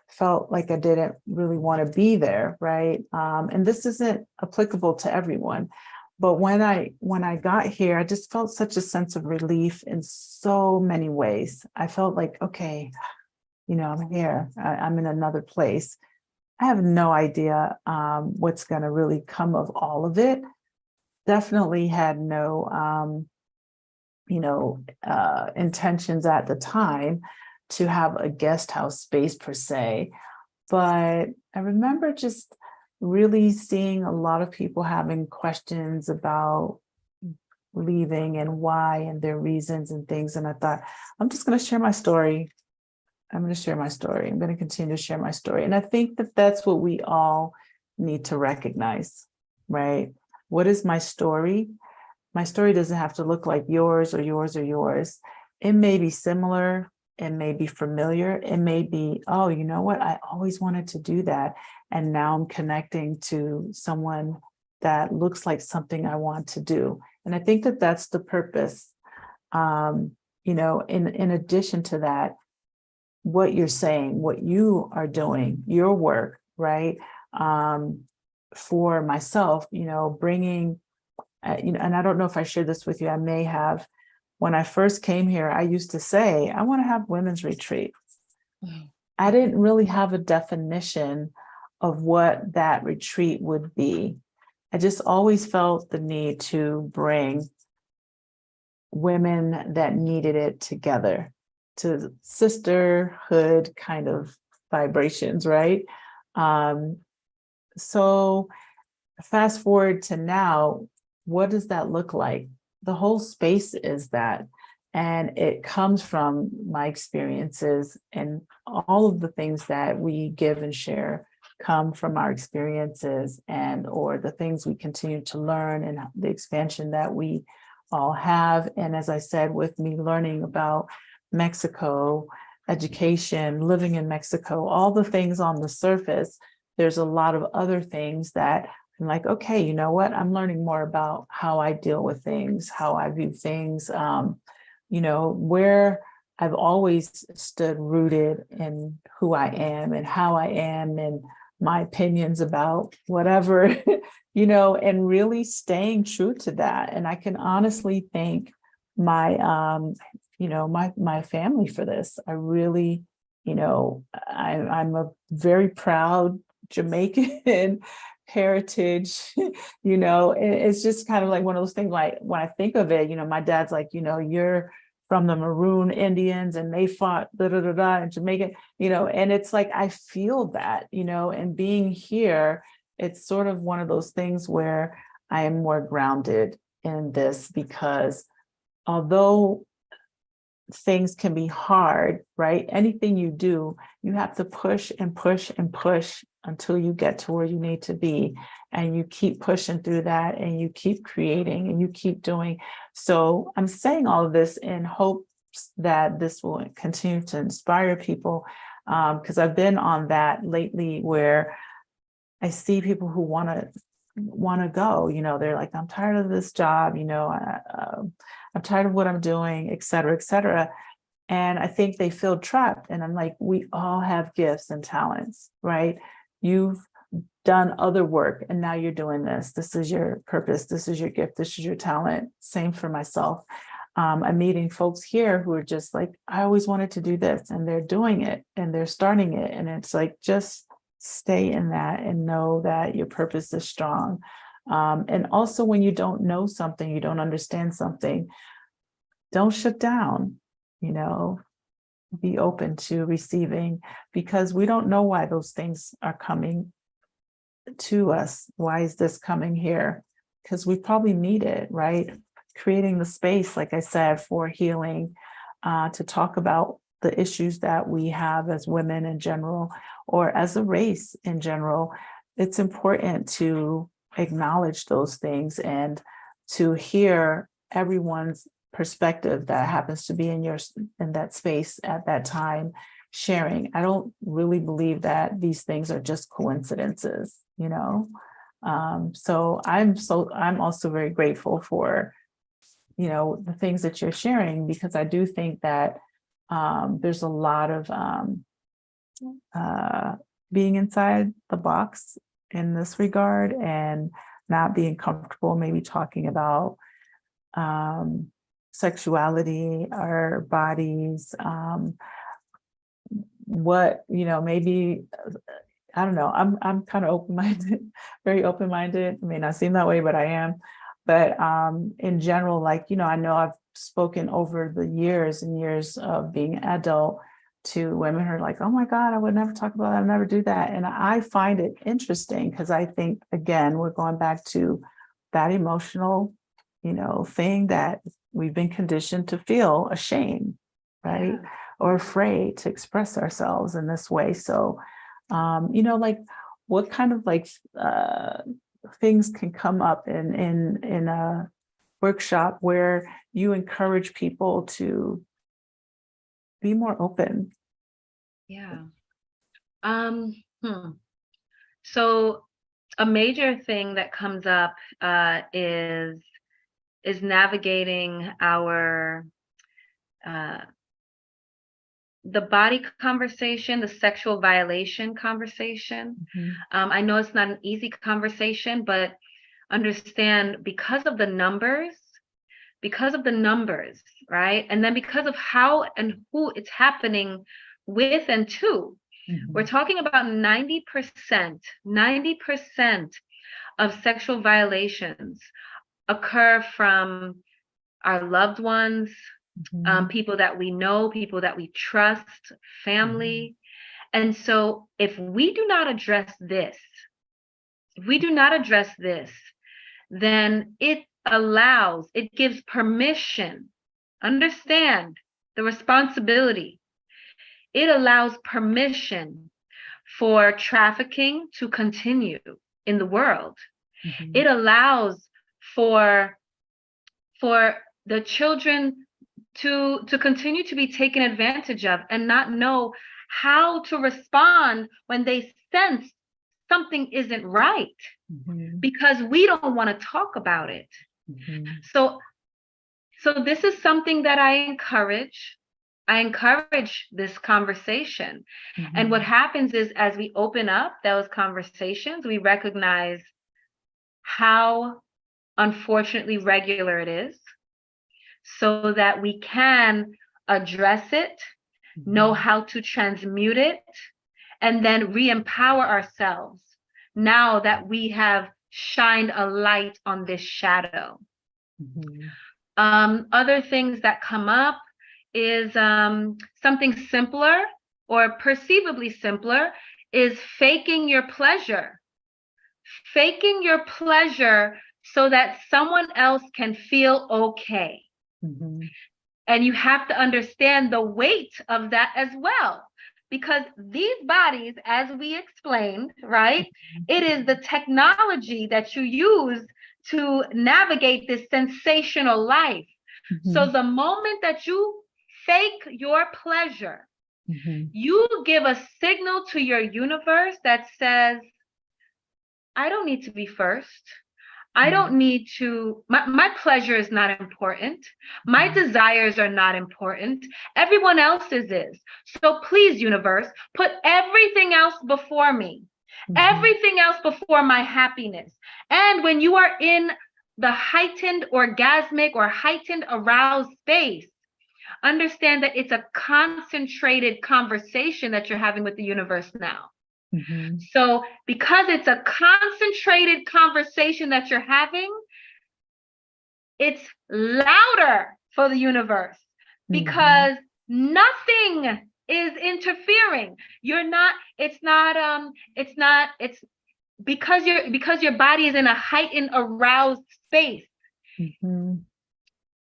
felt like I didn't really want to be there, right? And this isn't applicable to everyone. But when I got here, I just felt such a sense of relief in so many ways. I felt like, okay, you know, I'm here. I'm in another place. I have no idea what's going to really come of all of it. Definitely had no, intentions at the time to have a guest house space per se. But I remember just really seeing a lot of people having questions about leaving and why and their reasons and things. And I thought, I'm just going to share my story. I'm going to share my story. I'm going to continue to share my story. And I think that that's what we all need to recognize, right? What is my story? My story doesn't have to look like yours or yours or yours. It may be similar. It may be familiar. It may be, oh, you know what? I always wanted to do that. And now I'm connecting to someone that looks like something I want to do. And I think that that's the purpose. In addition to that, what you're saying, what you are doing, your work, right? For myself, bringing, and I don't know if I shared this with you, I may have. When I first came here, I used to say, I want to have women's retreats. I didn't really have a definition of what that retreat would be. I just always felt the need to bring women that needed it together, to sisterhood kind of vibrations, right? So fast forward to now, what does that look like? The whole space is that. And it comes from my experiences, and all of the things that we give and share come from our experiences or the things we continue to learn and the expansion that we all have. And as I said, with me learning about Mexico, education, living in Mexico, all the things on the surface, there's a lot of other things that I'm like, okay, you know what? I'm learning more about how I deal with things, how I view things, where I've always stood rooted in who I am and how I am and my opinions about whatever, and really staying true to that. And I can honestly thank my, my family for this. I really, I'm a very proud Jamaican heritage, it's just kind of like one of those things, like when I think of it, my dad's like, you're from the Maroon Indians and they fought in Jamaica, and it's like, I feel that, and being here, it's sort of one of those things where I am more grounded in this, because although things can be hard, right? Anything you do, you have to push and push and push until you get to where you need to be. And you keep pushing through that, and you keep creating, and you keep doing. So I'm saying all of this in hopes that this will continue to inspire people, because I've been on that lately where I see people who want to go, they're like, I'm tired of this job, I'm tired of what I'm doing, et cetera, et cetera. And I think they feel trapped. And I'm like, we all have gifts and talents, right? You've done other work and now you're doing this. This is your purpose. This is your gift. This is your talent. Same for myself. I'm meeting folks here who are just like, I always wanted to do this, and they're doing it and they're starting it. And it's like, just stay in that and know that your purpose is strong. And also, when you don't know something, you don't understand something, don't shut down, be open to receiving, because we don't know why those things are coming to us. Why is this coming here? Because we probably need it, right? Creating the space, like I said, for healing, to talk about the issues that we have as women in general, or as a race in general. It's important to acknowledge those things and to hear everyone's perspective that happens to be in that space at that time sharing. I don't really believe that these things are just coincidences, you know. So I'm also very grateful for, you know, the things that you're sharing, because I do think that there's a lot of being inside the box in this regard, and not being comfortable maybe talking about sexuality, our bodies, what, you know, maybe, I don't know, I'm kind of open-minded, very open-minded. It may not seem that way, but I am. But in general, like, you know I've spoken over the years and years of being an adult to women who are like, oh my God, I would never talk about that, I would never do that. And I find it interesting, because I think, again, we're going back to that emotional, you know, thing that we've been conditioned to feel ashamed, right? Yeah. Or afraid to express ourselves in this way. So, you know, like, what kind of like things can come up in a workshop where you encourage people to be more open? Yeah. So a major thing that comes up is navigating our the body conversation, the sexual violation conversation. Mm-hmm. I know it's not an easy conversation, but understand, because of the numbers, right? And then because of how and who it's happening with and to. Mm-hmm. We're talking about 90% of sexual violations occur from our loved ones, mm-hmm. People that we know, people that we trust, family. Mm-hmm. And so if we do not address this, then it gives permission. Understand the responsibility. It allows permission for trafficking to continue in the world. Mm-hmm. It allows for the children to continue to be taken advantage of and not know how to respond when they sense something isn't right, mm-hmm. because we don't want to talk about it. Mm-hmm. So this is something that I encourage. I encourage this conversation. Mm-hmm. And what happens is, as we open up those conversations, we recognize how unfortunately regular it is, so that we can address it, mm-hmm. know how to transmute it, and then re-empower ourselves now that we have shined a light on this shadow. Mm-hmm. Other things that come up is something simpler, or perceivably simpler, is faking your pleasure. Faking your pleasure so that someone else can feel okay. Mm-hmm. And you have to understand the weight of that as well, because these bodies, as we explained, right, mm-hmm. it is the technology that you use to navigate this sensational life. Mm-hmm. So the moment that you fake your pleasure, mm-hmm. you give a signal to your universe that says, I don't need to be first. I don't need to, my pleasure is not important. My desires are not important. Everyone else's is. So please, universe, put everything else before me, everything else before my happiness. And when you are in the heightened orgasmic or heightened aroused space, understand that it's a concentrated conversation that you're having with the universe now. Mm-hmm. So because it's a concentrated conversation that you're having, it's louder for the universe, because Nothing is interfering. It's because your body is in a heightened, aroused space. Mm-hmm.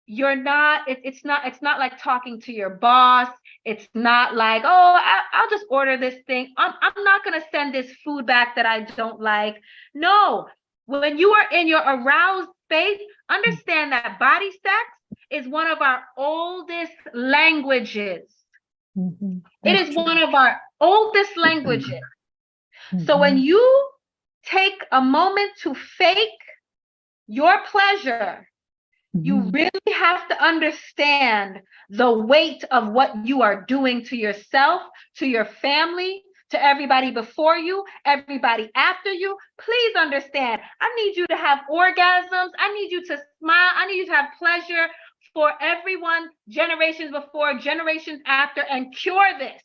It's not like talking to your boss. It's not like, oh, I'll just order this thing. I'm not going to send this food back that I don't like. No, when you are in your aroused space, understand that body sex is one of our oldest languages. Mm-hmm. It is one of our oldest languages. Mm-hmm. So when you take a moment to fake your pleasure, you really have to understand the weight of what you are doing to yourself, to your family, to everybody before you, everybody after you. Please understand, I need you to have orgasms. I need you to smile. I need you to have pleasure for everyone, generations before, generations after, and cure this.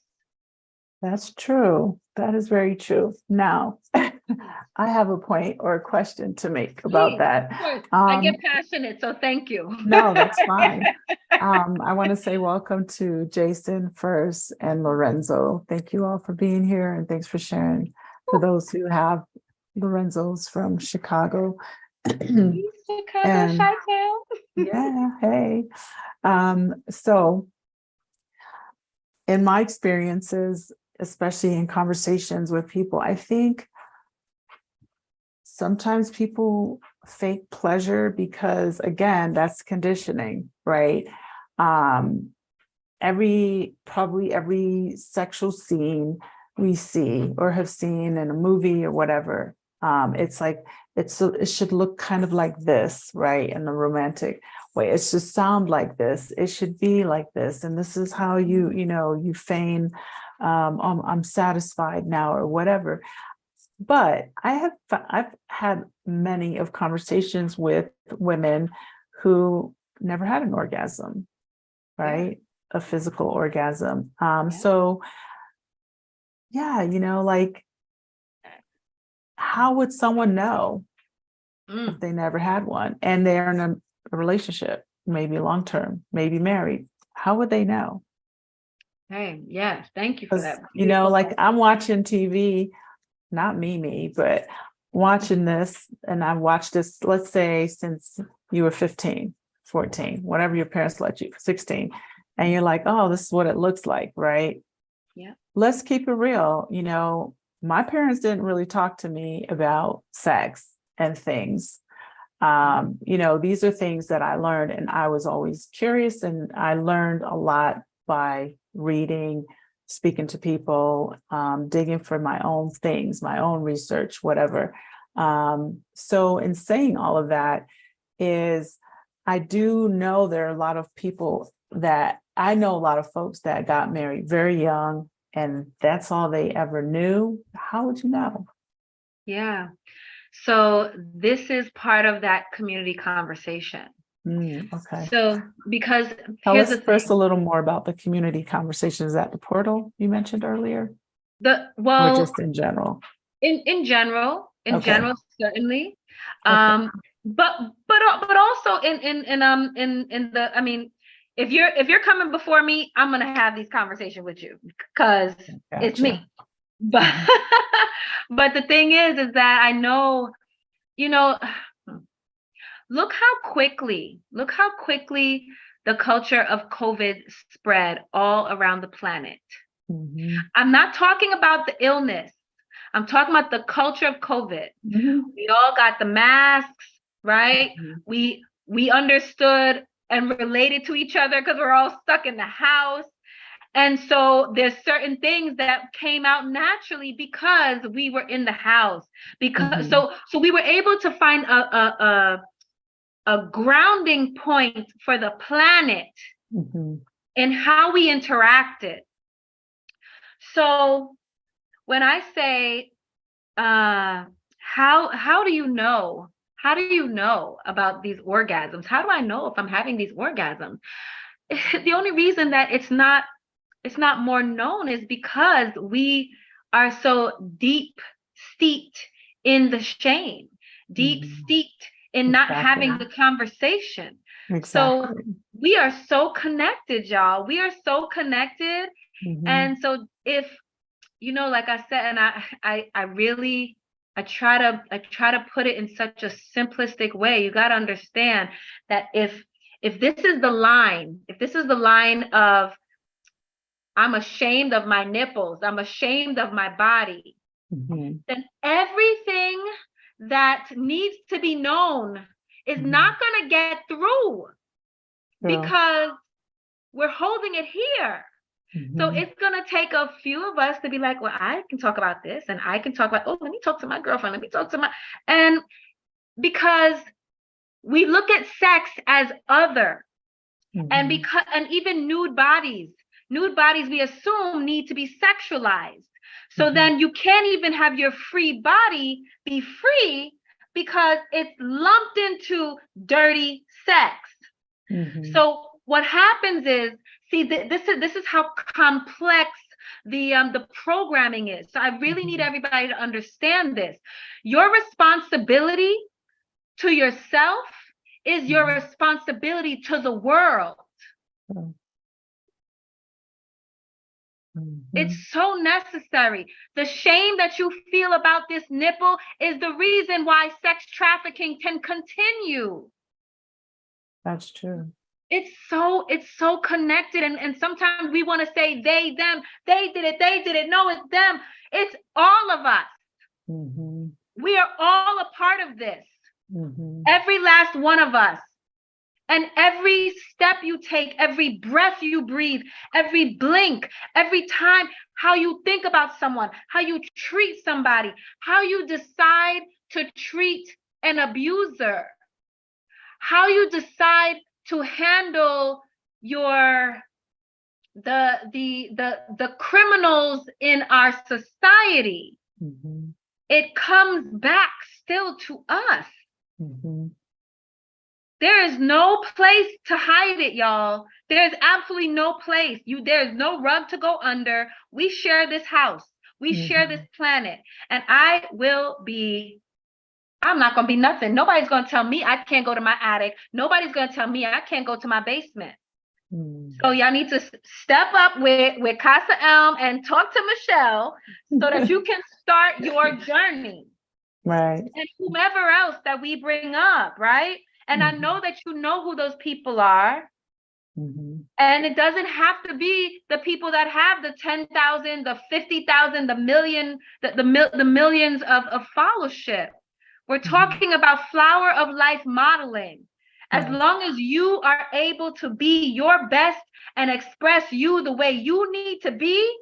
That's true. That is very true. Now, I have a point or a question to make about that. I get passionate, so thank you. No, that's fine. I want to say welcome to Jason first and Lorenzo. Thank you all for being here, and thanks for sharing. For those who have Lorenzo's from Chicago. Chicago, Chi-Town. Yeah, hey. So in my experiences, especially in conversations with people, I think sometimes people fake pleasure because, again, that's conditioning, right? Probably every sexual scene we see or have seen in a movie or whatever, it's like it should look kind of like this, right? In a romantic way, it should sound like this. It should be like this, and this is how you feign. I'm satisfied now, or whatever. But I've had many of conversations with women who never had an orgasm, right? A physical orgasm. So yeah, like, how would someone know if they never had one and they're in a relationship, maybe long-term, maybe married? How would they know? Hey, yes, thank you for that. Like, I'm watching TV, not me, but watching this, and I watched this, let's say, since you were 15, 14, whatever your parents let you, 16, and you're like, oh, this is what it looks like, right? Yeah. Let's keep it real. My parents didn't really talk to me about sex and things. These are things that I learned, and I was always curious, and I learned a lot by reading, speaking to people, digging for my own things, my own research, whatever. So in saying all of that is, I do know there are a lot of people that I know, a lot of folks that got married very young, and that's all they ever knew. How would you know? Yeah. So this is part of that community conversation. Okay. So because tell us first a little more about the community conversation. Is that the portal you mentioned earlier? Or just in general? In general, certainly. Okay. But also in the, I mean, if you're coming before me, I'm gonna have these conversations with you because it's me. But but the thing is that I know, look how quickly the culture of COVID spread all around the planet. I'm not talking about the illness. I'm talking about the culture of COVID. We all got the masks, right? We understood and related to each other because we're all stuck in the house. And so there's certain things that came out naturally because we were in the house. Because so we were able to find a grounding point for the planet and how we interacted. So when I say, how do you know? How do you know about these orgasms? How do I know if I'm having these orgasms? The only reason that it's not more known is because we are so deep steeped in the shame, deep steeped in not having the conversation. So we are so connected, y'all. We are so connected. And so if, like I said, and I try to put it in such a simplistic way. You got to understand that if this is the line, of I'm ashamed of my nipples, I'm ashamed of my body, then everything that needs to be known is not going to get through because we're holding it here. So it's going to take a few of us to be like, well, I can talk about this, and I can talk about, let me talk to my girlfriend. Let me talk to and because we look at sex as other, and even nude bodies we assume need to be sexualized. So then you can't even have your free body be free because it's lumped into dirty sex. So what happens is, see, this is how complex the programming is. So I really need everybody to understand this. Your responsibility to yourself is your responsibility to the world. It's so necessary. The shame that you feel about this nipple is the reason why sex trafficking can continue. That's true. It's so connected. And sometimes we want to say they, them, they did it. No, it's them. It's all of us. We are all a part of this. Every last one of us. And every step you take, every breath you breathe, every blink, every time, how you think about someone, how you treat somebody, how you decide to treat an abuser, how you decide to handle the criminals in our society. It comes back still to us. There is no place to hide it, y'all. There's absolutely no place. There's no rug to go under. We share this house. We share this planet. And I'm not going to be nothing. Nobody's going to tell me I can't go to my attic. Nobody's going to tell me I can't go to my basement. So y'all need to step up with Casa Elm and talk to Michelle so that you can start your journey. Right. And whomever else that we bring up, right? And I know that you know who those people are. And it doesn't have to be the people that have the 10,000, the 50,000, the million, the millions of followership. We're talking about flower of life modeling. As long as you are able to be your best and express you the way you need to be,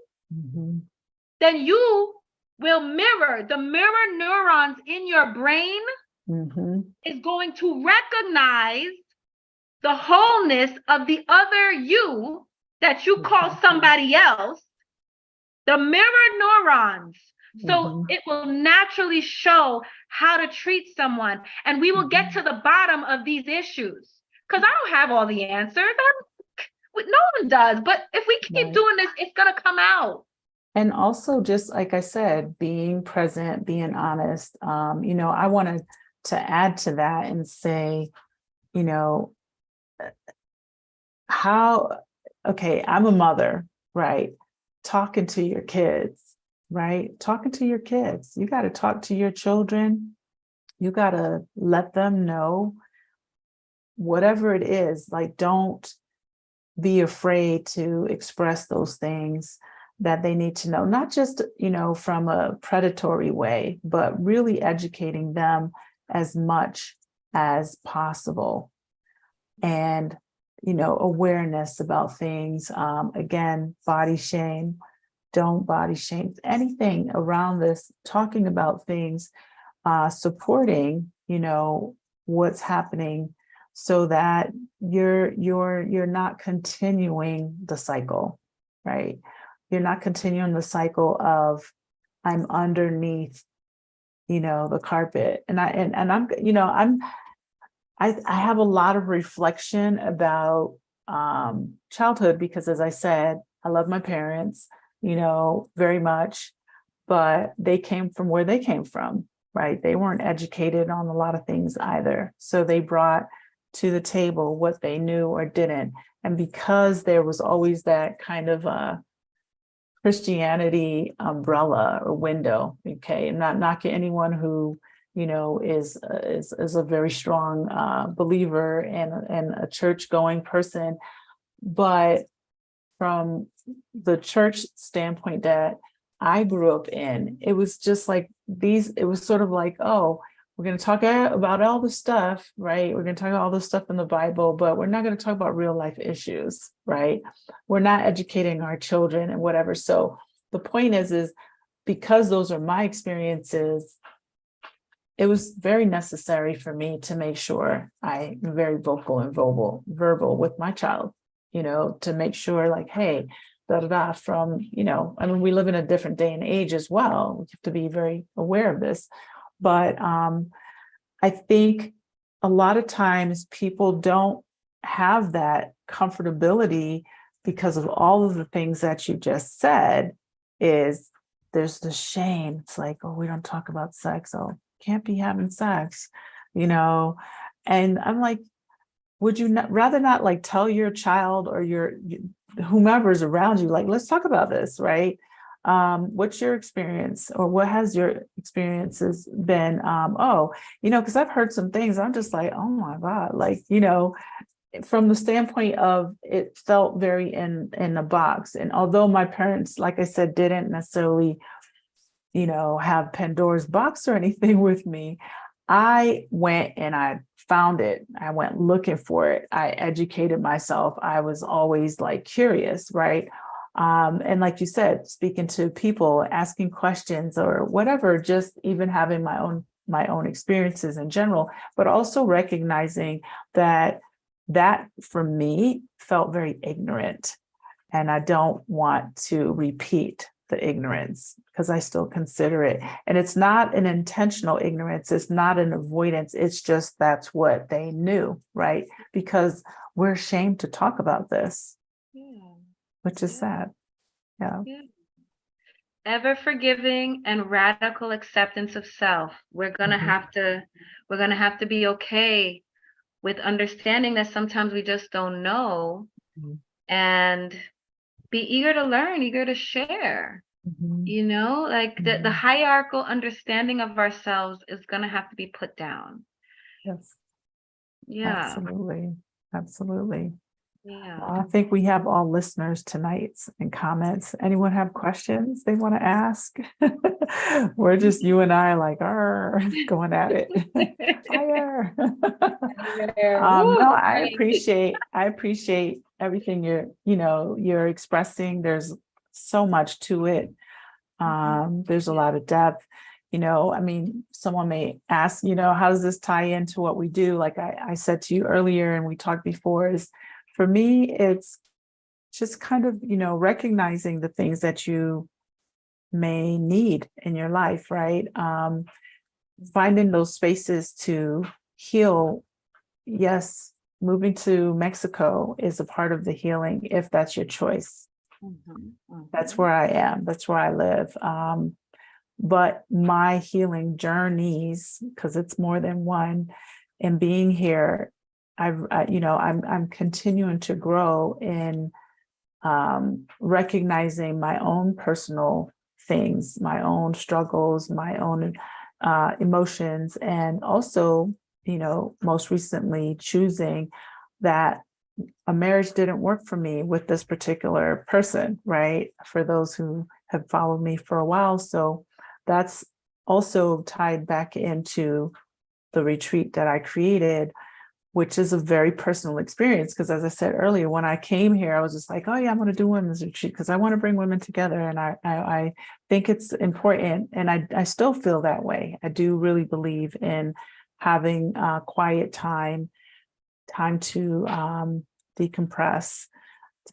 then you will mirror the mirror neurons in your brain is going to recognize the wholeness of the other you that you call somebody else, the mirror neurons. So it will naturally show how to treat someone. And we will get to the bottom of these issues. Because I don't have all the answers. No one does. But if we keep doing this, it's going to come out. And also, just like I said, being present, being honest. I wanted to add to that and say, I'm a mother, right? Talking to your kids, right? Talking to your kids. You got to talk to your children. You got to let them know whatever it is. Like, don't be afraid to express those things that they need to know, not just, from a predatory way, but really educating them as much as possible. And, awareness about things. Again, body shame, don't body shame, anything around this, talking about things, supporting, what's happening so that you're not continuing the cycle, right? You're not continuing the cycle of I'm underneath, the carpet. And I have a lot of reflection about childhood because, as I said, I love my parents, very much, but they came from where they came from, right? They weren't educated on a lot of things either. So they brought to the table what they knew or didn't. And because there was always that kind of Christianity umbrella or window, okay, I'm not knocking anyone who, you know, is a very strong believer and a church going person, but from the church standpoint that I grew up in, it was just like it was sort of like, oh, we're going to talk about all the stuff, right? We're going to talk about all the stuff in the Bible, but we're not going to talk about real life issues, right? We're not educating our children and whatever. So the point is because those are my experiences, it was very necessary for me to make sure I'm very vocal and verbal with my child, you know, to make sure like, hey, from, you know, I mean, we live in a different day and age as well. We have to be very aware of this. But I think a lot of times people don't have that comfortability because of all of the things that you just said. There's the shame. It's like, oh, we don't talk about sex. Oh, can't be having sex, you know? And I'm like, would you rather not like tell your child or whomever's around you, like, let's talk about this, right? What's your experience, or what has your experiences been? Oh, you know, because I've heard some things, I'm just like, oh my God, like, you know, from the standpoint of it felt very in a box. And although my parents, like I said, didn't necessarily, you know, have Pandora's box or anything with me, I went and I found it. I went looking for it. I educated myself. I was always like curious, right? And like you said, speaking to people, asking questions or whatever, just even having my own experiences in general, but also recognizing that for me felt very ignorant. And I don't want to repeat the ignorance because I still consider it. And it's not an intentional ignorance. It's not an avoidance. It's just that's what they knew, right? Because we're ashamed to talk about this, which is sad. Yeah. Ever forgiving and radical acceptance of self. We're gonna have to be okay with understanding that sometimes we just don't know, and be eager to learn, eager to share. You know, like the hierarchical understanding of ourselves is gonna have to be put down. Yes. Yeah. Absolutely. Yeah. I think we have all listeners tonight and comments. Anyone have questions they want to ask? We're just you and I like going at it. Fire. No, I appreciate everything you're expressing. There's so much to it. There's a lot of depth. You know, I mean, someone may ask, you know, how does this tie into what we do? Like I said to you earlier, and we talked before, is for me, it's just kind of, you know, recognizing the things that you may need in your life, right? Finding those spaces to heal. Yes, moving to Mexico is a part of the healing, if that's your choice. That's where I am. That's where I live. But my healing journeys, because it's more than one, and being here, I'm continuing to grow in recognizing my own personal things, my own struggles, my own emotions, and also, you know, most recently choosing that a marriage didn't work for me with this particular person, right? For those who have followed me for a while. So that's also tied back into the retreat that I created, which is a very personal experience. Because as I said earlier, when I came here, I was just like, oh yeah, I'm going to do women's retreat because I want to bring women together. And I think it's important. And I still feel that way. I do really believe in having quiet time to decompress,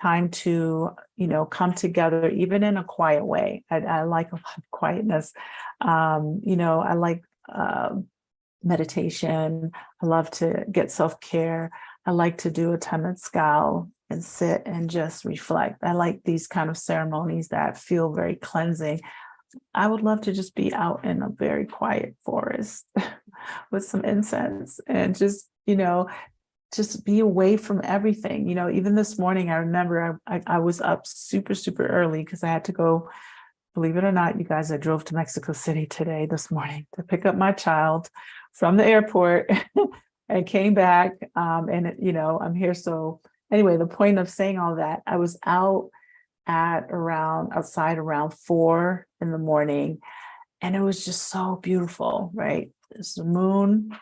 time to, you know, come together, even in a quiet way. I like a lot of quietness. You know, I like meditation. I love to get self-care. I like to do a temazcal and sit and just reflect. I like these kind of ceremonies that feel very cleansing. I would love to just be out in a very quiet forest with some incense and just, you know, just be away from everything. Even this morning, I remember I was up super, super early because I had to go, believe it or not, you guys, I drove to Mexico City this morning to pick up my child from the airport and came back. I'm here. So anyway, the point of saying all that, I was outside around 4 a.m. and it was just so beautiful, right? There's the moon,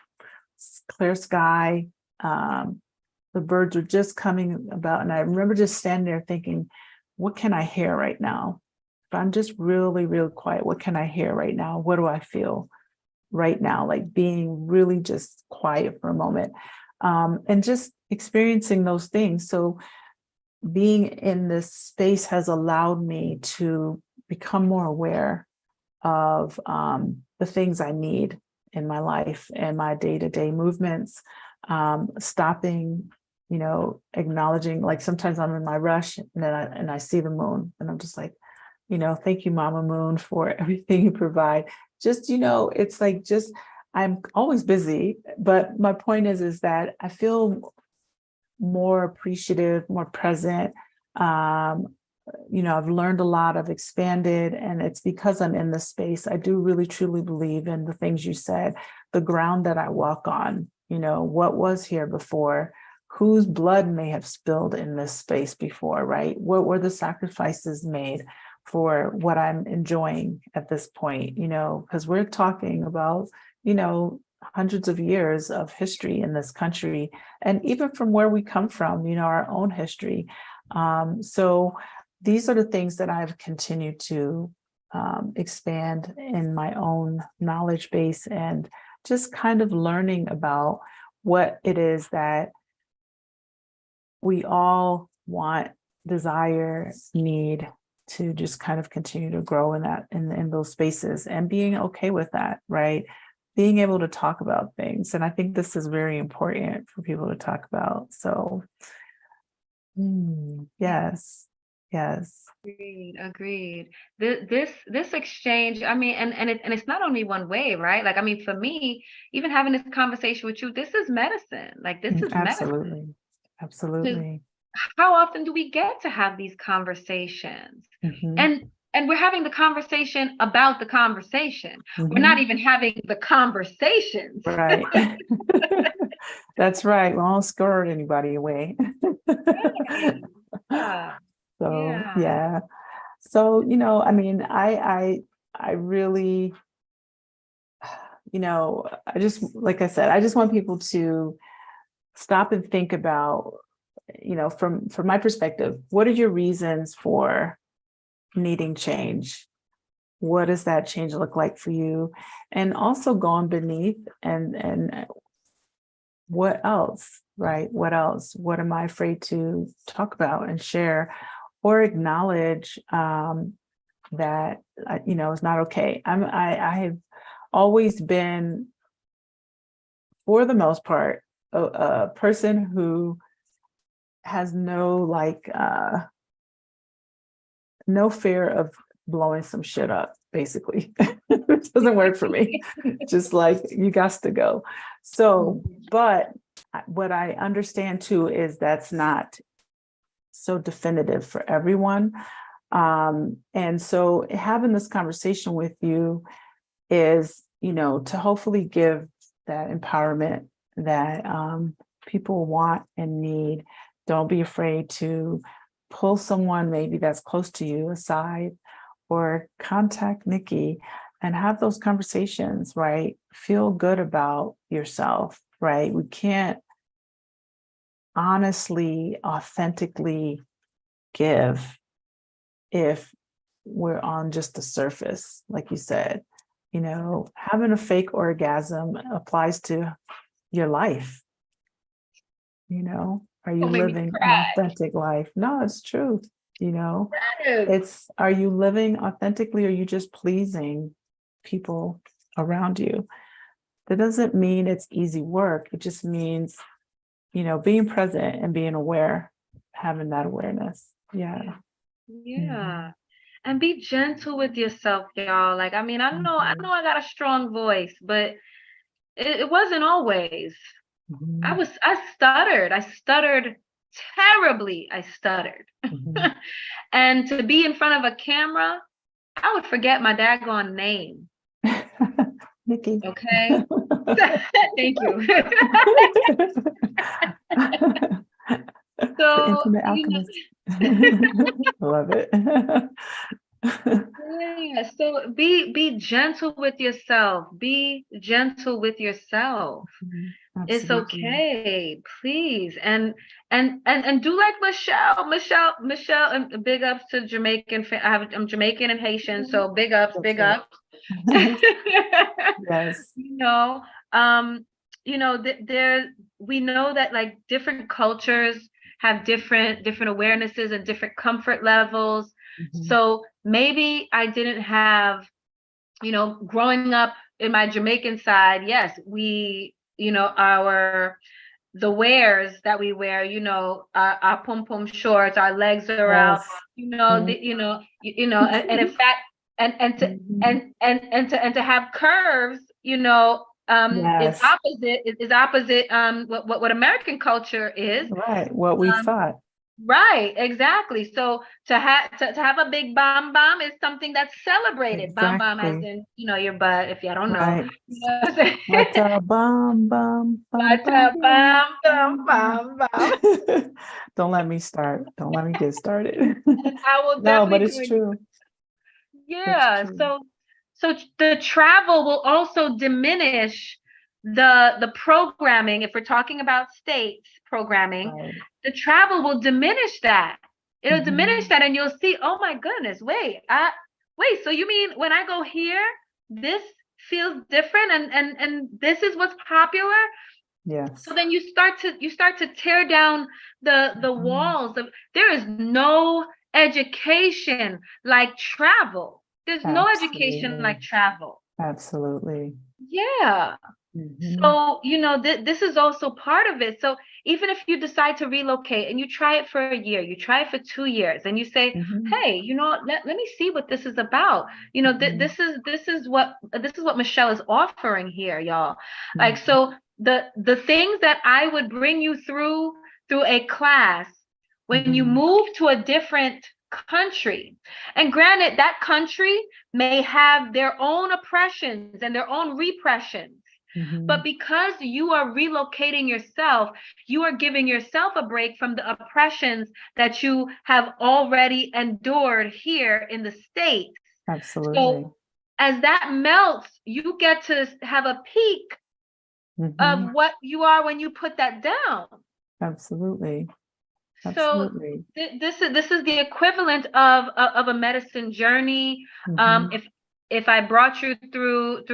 clear sky. The birds were just coming about. And I remember just standing there thinking, what can I hear right now? If I'm just really, really quiet, what can I hear right now? What do I feel right now? Like being really just quiet for a moment, and just experiencing those things. So being in this space has allowed me to become more aware of the things I need in my life and my day-to-day movements, stopping, acknowledging, like sometimes I'm in my rush and then I see the moon and I'm just like, thank you, Mama Moon, for everything you provide. Just, it's like, just, I'm always busy, but my point is that I feel more appreciative, more present. I've learned a lot, I've expanded, and it's because I'm in this space. I do really, truly believe in the things you said, the ground that I walk on, what was here before, whose blood may have spilled in this space before, right? What were the sacrifices made for what I'm enjoying at this point, because we're talking about, hundreds of years of history in this country, and even from where we come from, our own history. So these are the things that I've continued to expand in my own knowledge base, and just kind of learning about what it is that we all want, desire, need to just kind of continue to grow in those spaces, and being okay with that, right? Being able to talk about things. And I think this is very important for people to talk about. So yes. Agreed. This exchange, I mean, and it's not only one way, right? Like, I mean, for me, even having this conversation with you, this is medicine. Like, this is medicine. Absolutely. How often do we get to have these conversations? And we're having the conversation about the conversation. We're not even having the conversations. Right. That's right. We won't scare anybody away. So yeah. So, I mean, I really, I just, like I said, I just want people to stop and think about, from my perspective, what are your reasons for needing change? What does that change look like for you? And also going beneath and what else, right? What else? What am I afraid to talk about and share or acknowledge that, is not okay? I have always been, for the most part, a person who has no fear of blowing some shit up, basically. It doesn't work for me. Just like, you got to go. So, but what I understand too is that's not so definitive for everyone. And so having this conversation with you is, to hopefully give that empowerment that people want and need. Don't be afraid to pull someone maybe that's close to you aside, or contact Nikki and have those conversations, right? Feel good about yourself, right? We can't honestly, authentically give if we're on just the surface, like you said. Having a fake orgasm applies to your life. Are you living an authentic life? No, it's true. It's, are you living authentically, or are you just pleasing people around you? That doesn't mean it's easy work. It just means, being present and being aware, having that awareness. Yeah. And be gentle with yourself, y'all. Like, I mean, I know I got a strong voice, but it wasn't always. Mhm. I stuttered terribly. I stuttered. Mhm. And to be in front of a camera, I would forget my daggone name. Nikki. Okay. Thank you. The So, Intimate you know, Alchemist. Love it. yeah, so be gentle with yourself. Be gentle with yourself. Mhm. It's Absolutely. okay, please. And do like Michelle, and big ups to Jamaican. I'm Jamaican and Haitian, so big ups, That's big right. ups. Yes. You know, um, there we know that like different cultures have different awarenesses and different comfort levels. Mhm. So maybe I didn't have, growing up in my Jamaican side, yes, the wears that we wear, our pom pom shorts, our legs are out, Yes. Mhm. and in fact, Mhm. and to have curves, is Yes. opposite what American culture is. Right. What we Um, thought. Right, exactly. So to have a big bam bam is something that's celebrated. Bam bam as Exactly. in, your butt, if y'all don't know. Right. You know what I'm saying? Bata bum bum bum bum Bata bum bam bam bum. bam bam. Don't let me start. Don't let me get started. And I will No, but definitely it's join you. true. It's Yeah. true. So the travel will also diminish the programming. If we're talking about states programming, Right. the travel will diminish that. It'll diminish Mhm. that, and you'll see, oh my goodness, wait, so you mean when I go here, this feels different, and this is what's popular? So Yes. then you start to tear down the Mhm. walls of, there is no education like travel. There's no education Absolutely. like travel. Absolutely. Yeah. Mhm. So, this is also part of it. So even if you decide to relocate and you try it for a year, you try it for 2 years, and you say, Mhm. hey, let me see what this is about. Mhm. This is what Michelle is offering here, y'all. Like, Mhm. so the things that I would bring you through a class when you Mhm. move to a different country. And granted, that country may have their own oppressions and their own repressions. But Mhm. because you are relocating yourself, you are giving yourself a break from the oppressions that you have already endured here in the States. Absolutely. So as that melts, you get to have a peek Mhm. of what you are when you put that down. Absolutely. So Absolutely. this is the equivalent of a medicine journey. Mhm. If I brought you through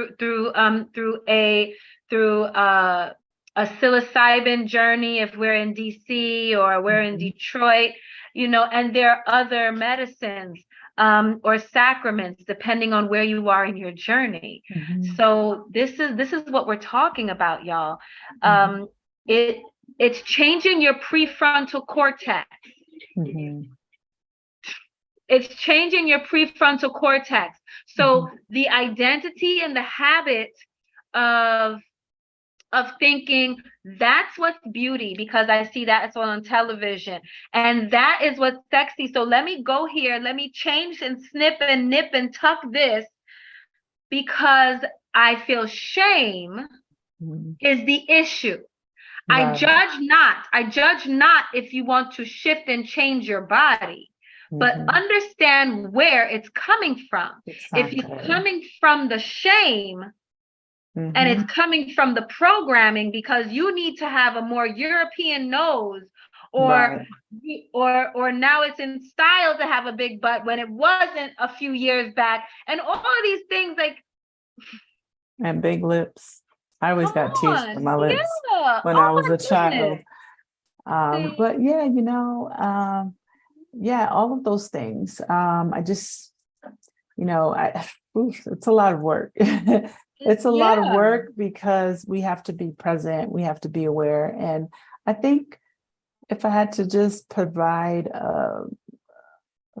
a psilocybin journey, if we're in DC or we're in Mhm. Detroit, and there are other medicines, or sacraments, depending on where you are in your journey. Mhm. So this is what we're talking about, y'all. Mhm. Um, it it's changing your prefrontal cortex. Mhm. It's changing your prefrontal cortex. So Mhm. the identity and the habit of thinking that's what's beauty because I see that's on television and that is what's sexy. So let me go here, let me change and snip and nip and tuck this because I feel shame Mhm. is the issue. I Right. judge not. I judge not if you want to shift and change your body, but Mhm. understand where it's coming from. If it's Exactly. coming from the shame and it's Mhm. coming from the programming because you need to have a more European nose, or Right. or now it's in style to have a big butt when it wasn't a few years back, and all of these things, like, And big lips. I always come got teased for on, my lips yeah, when I oh was my a child. goodness. See, But yeah, yeah, all of those things. I just, it's a lot of work. It's a lot of yeah. work because we have to be present, we have to be aware. And I think if I had to just provide a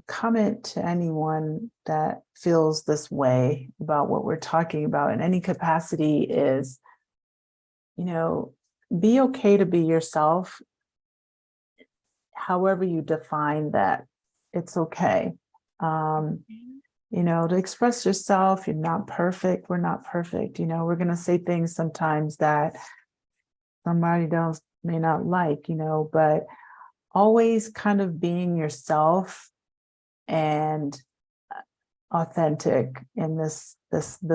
comment to anyone that feels this way about what we're talking about in any capacity is, you know, be okay to be yourself, however you define that. It's okay. To express yourself. You're not perfect. We're not perfect. We're going to say things sometimes that somebody else may not like, but always kind of being yourself and authentic in this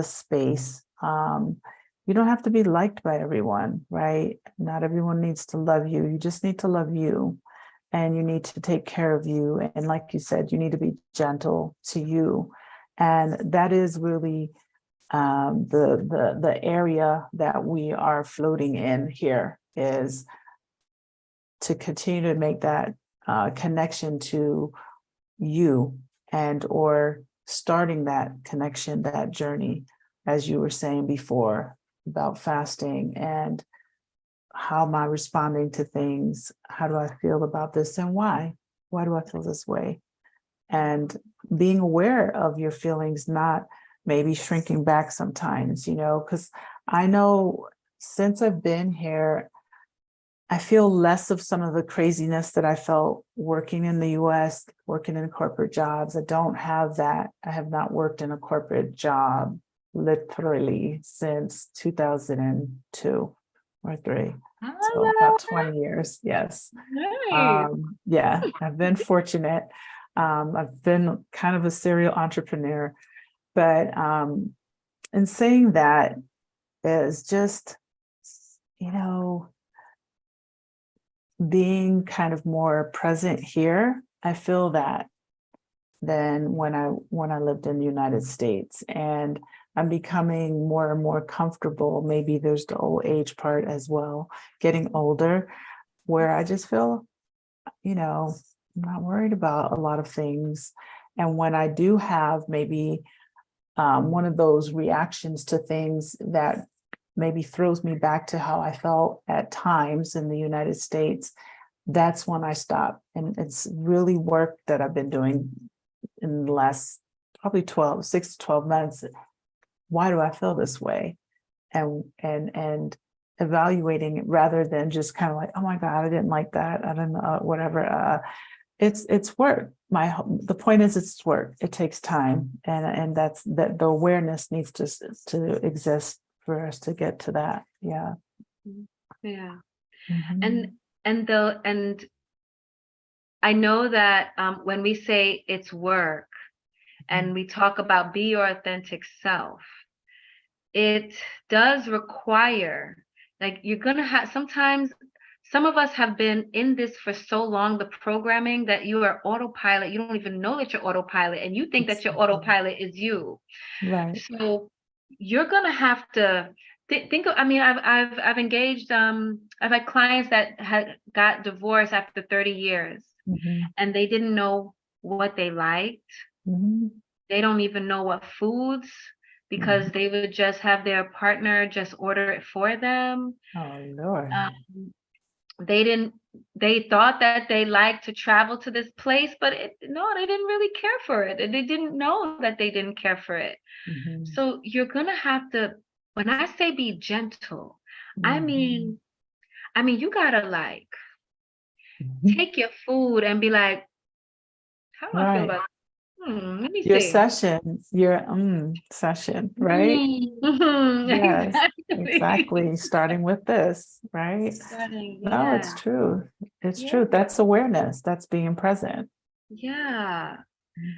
space. You don't have to be liked by everyone, right? Not everyone needs to love you. You just need to love you, and you need to take care of you. And like you said, you need to be gentle to you. And that is really the area that we are floating in here, is to continue to make that connection to you, and or starting that connection, that journey, as you were saying before about fasting and how am I responding to things? How do I feel about this, and why? Why do I feel this way? And being aware of your feelings, not maybe shrinking back sometimes, because I know since I've been here, I feel less of some of the craziness that I felt working in the US, working in corporate jobs. I don't have that. I have not worked in a corporate job literally since 2002 or 3. So about 20 years. Yes. Nice. Yeah, I've been fortunate. I've been kind of a serial entrepreneur, but in saying that is just, being kind of more present here. I feel that than when I lived in the United States, and I'm becoming more and more comfortable. Maybe there's the old age part as well, getting older, where I just feel, I'm not worried about a lot of things. And when I do have maybe one of those reactions to things that maybe throws me back to how I felt at times in the United States, that's when I stop. And it's really work that I've been doing in the last probably 6 to 12 months. Why do I feel this way? And evaluating it, rather than just kind of like, oh my God, I didn't like that. I don't know, whatever. It's work. The point is, it's work. It takes time, and that's that. The awareness needs to exist for us to get to that. Yeah. Yeah. Mm-hmm. And I know that when we say it's work, and we talk about be your authentic self, it does require, like, you're gonna have, sometimes some of us have been in this for so long, the programming, that you are autopilot. You don't even know that you're autopilot, and you think that your autopilot is you. Right. So you're gonna have to think of, I mean, I've engaged, I've had clients that had got divorced after 30 years, Mm-hmm. and they didn't know what they liked. Mm-hmm. They don't even know what foods, because Mm-hmm. they would just have their partner just order it for them. Oh Lord. They thought that they liked to travel to this place, but no, they didn't really care for it. They didn't know that they didn't care for it. Mm-hmm. So you're gonna have to, when I say be gentle, I Mm-hmm. mean, you gotta like take your food and be like, how do I feel Right. about let me Your see. session, your session, right? Yes, Exactly. exactly. Starting with this, right? No, it's Yeah. true. It's Yeah. true. That's awareness. That's being present. Yeah.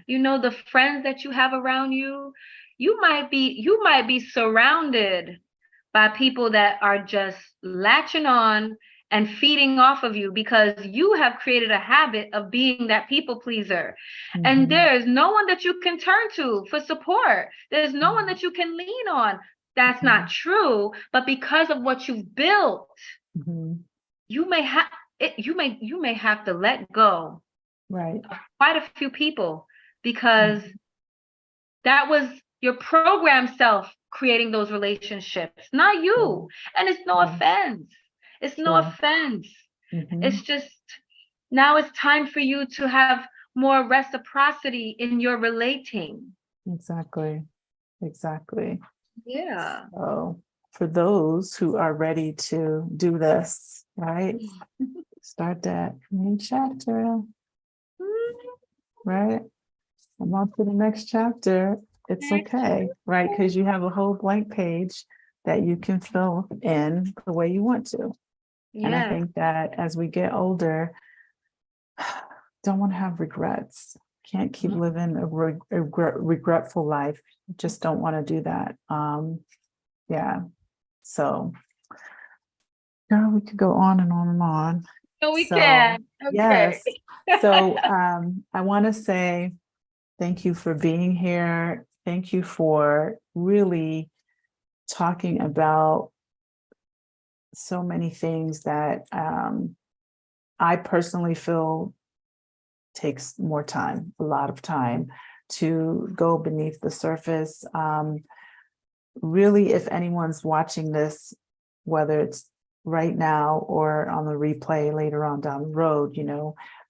The friends that you have around you, you might be surrounded by people that are just latching on and feeding off of you, because you have created a habit of being that people pleaser. And Mm-hmm. there's no one that you can turn to for support. There's no one that you can lean on. That's not true. But because of what you've built, Mm-hmm. you may have you may have to let go Right. of quite a few people, because that was your program self creating those relationships, not you. And it's no Yeah. offense. It's no True. offense. Mm-hmm. It's just, now it's time for you to have more reciprocity in your relating. Exactly. Exactly. Yeah. So for those who are ready to do this, right? Start that new chapter, right? I'm on to the next chapter. It's okay, right? Because you have a whole blank page that you can fill in the way you want to. And I think that as we get older, don't want to have regrets. Can't keep living a regretful life. Just don't want to do that. Yeah. So, girl, we could go on and on and on. So we can. Okay. Yes. So I want to say thank you for being here. Thank you for really talking about so many things that I personally feel takes more time, a lot of time to go beneath the surface. Really, if anyone's watching this, whether it's right now or on the replay later on down the road,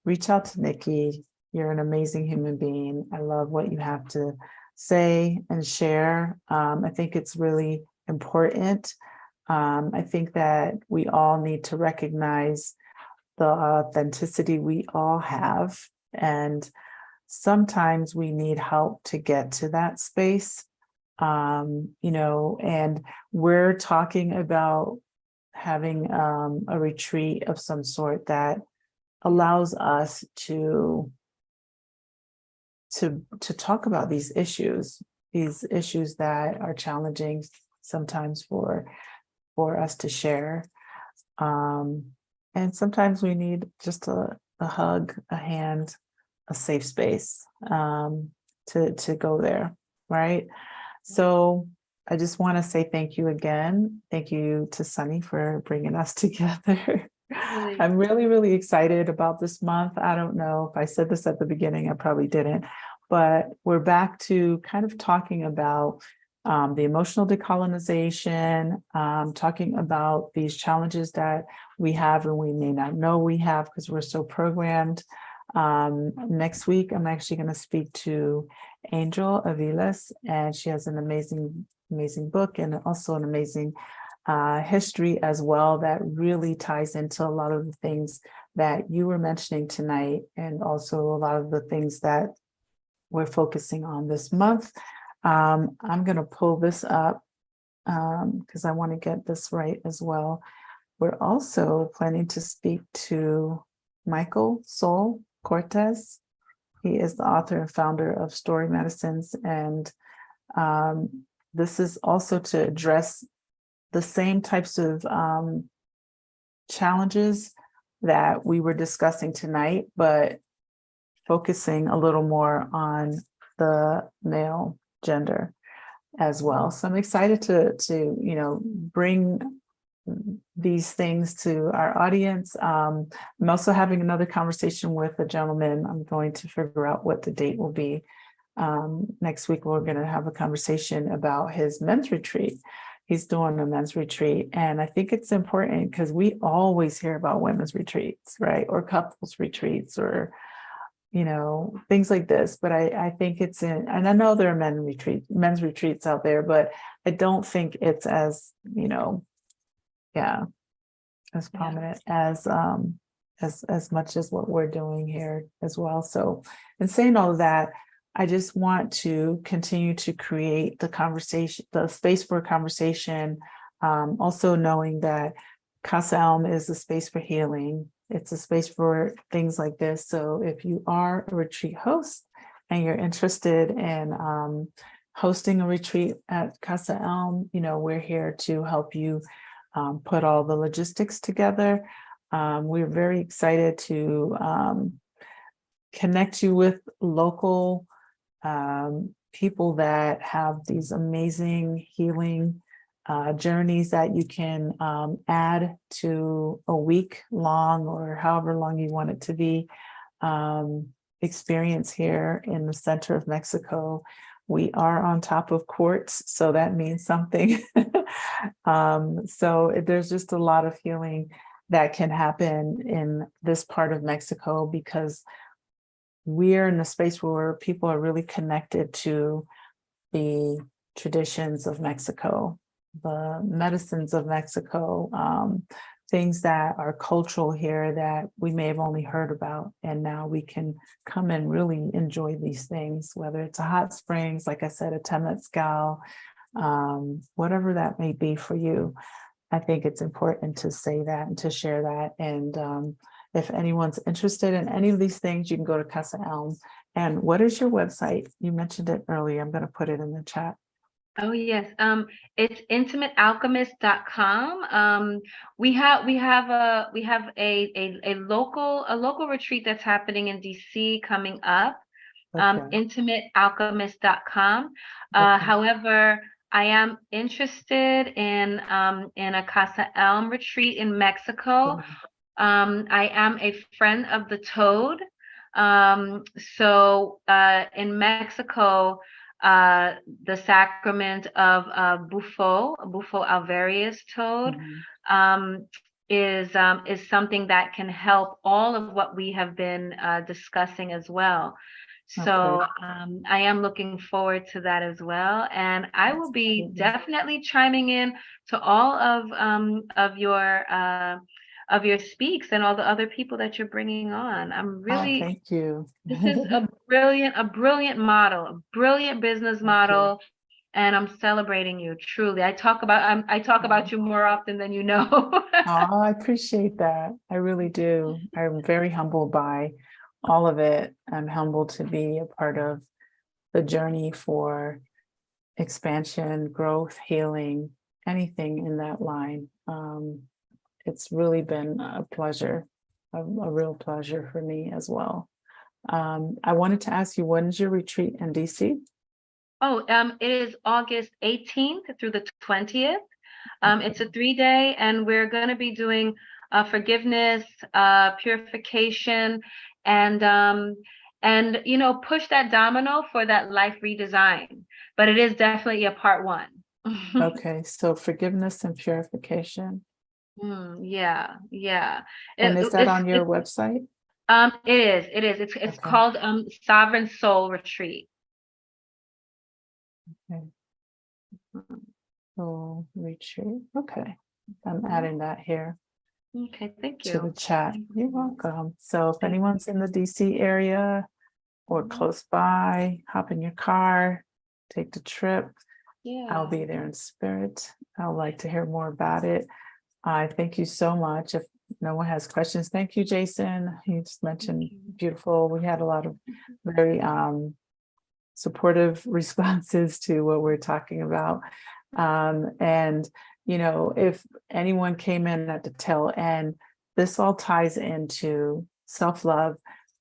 reach out to Nikki. You're an amazing human being. I love what you have to say and share. I think it's really important. I think that we all need to recognize the authenticity we all have. And sometimes we need help to get to that space. And we're talking about having a retreat of some sort that allows us to talk about these issues that are challenging sometimes for us to share. And sometimes we need just a hug, a hand, a safe space to go there, right? So I just want to say thank you again. Thank you to Sunny for bringing us together. I'm really, really excited about this month. I don't know if I said this at the beginning, I probably didn't, but we're back to kind of talking about the emotional decolonization, talking about these challenges that we have and we may not know we have because we're so programmed. Next week, I'm actually going to speak to Angel Aviles, and she has an amazing, amazing book and also an amazing history as well that really ties into a lot of the things that you were mentioning tonight, and also a lot of the things that we're focusing on this month. I'm going to pull this up because I want to get this right as well. We're also planning to speak to Michael Sol Cortez. He is the author and founder of Story Medicines, and this is also to address the same types of challenges that we were discussing tonight, but focusing a little more on the male gender as well. So I'm excited to bring these things to our audience. I'm also having another conversation with a gentleman. I'm going to figure out what the date will be. Next week, we're going to have a conversation about his men's retreat. He's doing a men's retreat. And I think it's important because we always hear about women's retreats, right? Or couples retreats or, things like this. But I think it's and I know there are men's retreats out there, but I don't think it's as, as prominent as much as what we're doing here as well. So in saying all of that, I just want to continue to create the conversation, the space for conversation. Also knowing that Casa Elm is a space for healing. It's a space for things like this. So if you are a retreat host and you're interested in hosting a retreat at Casa Elm, we're here to help you put all the logistics together. We're very excited to connect you with local people that have these amazing healing journeys that you can add to a week long or however long you want it to be experience here in the center of Mexico. We are on top of quartz, so that means something. So there's just a lot of healing that can happen in this part of Mexico because we're in a space where people are really connected to the traditions of Mexico. the medicines of Mexico, things that are cultural here that we may have only heard about. And now we can come and really enjoy these things, whether it's a hot springs, like I said, a temazcal, whatever that may be for you. I think it's important to say that and to share that. And if anyone's interested in any of these things, you can go to Casa Elm. And what is your website? You mentioned it earlier. I'm going to put it in the chat. Oh yes, it's intimatealchemist.com. We have a local retreat that's happening in DC coming up. Okay. Intimatealchemist.com. Okay. However, I am interested in a Casa Elm retreat in Mexico. I am a friend of the Toad. So in Mexico, the sacrament of Bufo alvarius toad, is something that can help all of what we have been discussing as well. So I am looking forward to that as well, and I will be definitely chiming in to all of your speaks and all the other people that you're bringing on. I'm really thank you. This is a brilliant model, a brilliant business model, and I'm celebrating you truly. I talk about you more often than you know. Oh, I appreciate that. I really do. I'm very humbled by all of it. I'm humbled to be a part of the journey for expansion, growth, healing, anything in that line. It's really been a pleasure, a real pleasure for me as well. I wanted to ask you, when is your retreat in DC? Oh, it is August 18th through the 20th. It's a 3-day, and we're going to be doing forgiveness, purification, and push that domino for that life redesign. But it is definitely a part 1. Okay, so forgiveness and purification. Yeah. And is that on your website? It is. It's called Sovereign Soul Retreat. Okay. Soul Retreat. Okay. I'm adding that here. Okay, thank you. To the chat. You're welcome. So if anyone's in the DC area or close by, hop in your car, take the trip. Yeah. I'll be there in spirit. I would like to hear more about it. I thank you so much. If no one has questions, thank you, Jason. He just mentioned beautiful. We had a lot of very supportive responses to what we're talking about. And if anyone came in at the tail end, this all ties into self-love,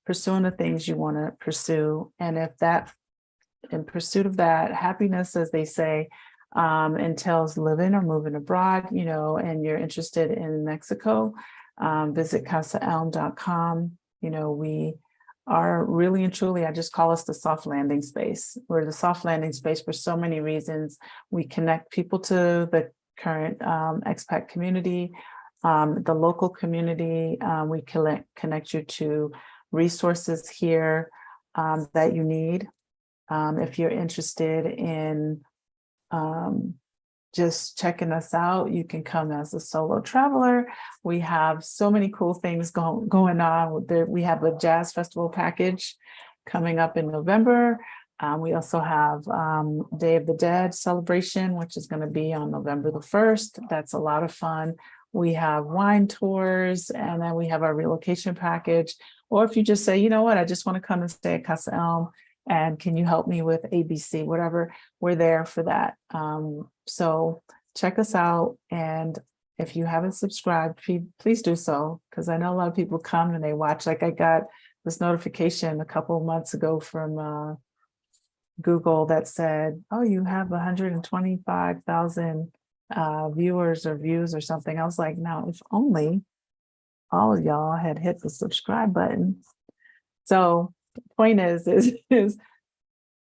pursuing the things you want to pursue. And if that, in pursuit of that happiness, as they say, entails living or moving abroad, and you're interested in Mexico, visit casaelm.com. We are really and truly, I just call us the soft landing space. We're the soft landing space for so many reasons. We connect people to the current expat community, the local community. We connect you to resources here that you need. If you're interested in just checking us out, you can come as a solo traveler. We have so many cool things going on. We have a jazz festival package coming up in November. We also have Day of the Dead celebration, which is going to be on November the 1st. That's a lot of fun. We have wine tours, and then we have our relocation package. Or if you just say, you know what, I just want to come and stay at Casa Elm, and can you help me with ABC, whatever, we're there for that. So check us out. And if you haven't subscribed, please do so, because I know a lot of people come and they watch. Like I got this notification a couple of months ago from Google that said, oh, you have 125,000 viewers or views or something. I was like, now, if only all of y'all had hit the subscribe button. So the point is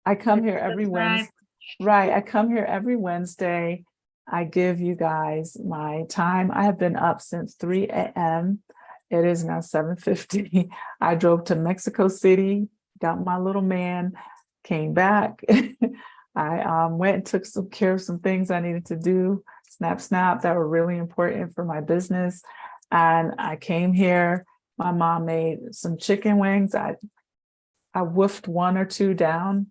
I come here every Wednesday. Right. I come here every Wednesday. I give you guys my time. I have been up since 3 a.m. It is now 7:50. I drove to Mexico City, got my little man, came back. I went and took care of some things I needed to do, snap, snap, that were really important for my business. And I came here. My mom made some chicken wings. I woofed one or two down,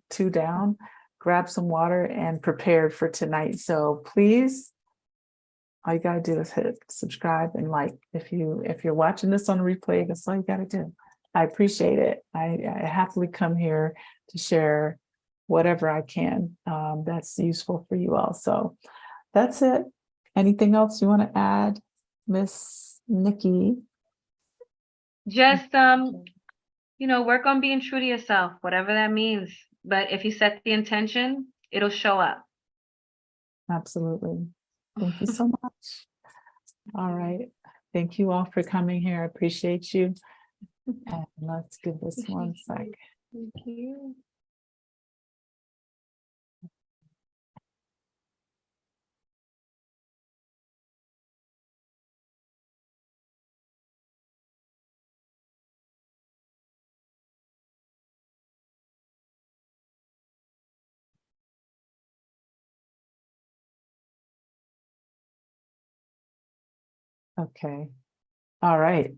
grabbed some water and prepared for tonight. So please, all you gotta do is hit subscribe and like. If you're watching this on replay, that's all you gotta do. I appreciate it. I happily come here to share whatever I can that's useful for you all. So that's it. Anything else you want to add, Miss Nikki? Just work on being true to yourself, whatever that means. But if you set the intention, it'll show up. Absolutely. Thank you so much. All right. Thank you all for coming here. I appreciate you. And let's give this one sec. Thank you. Okay. All right.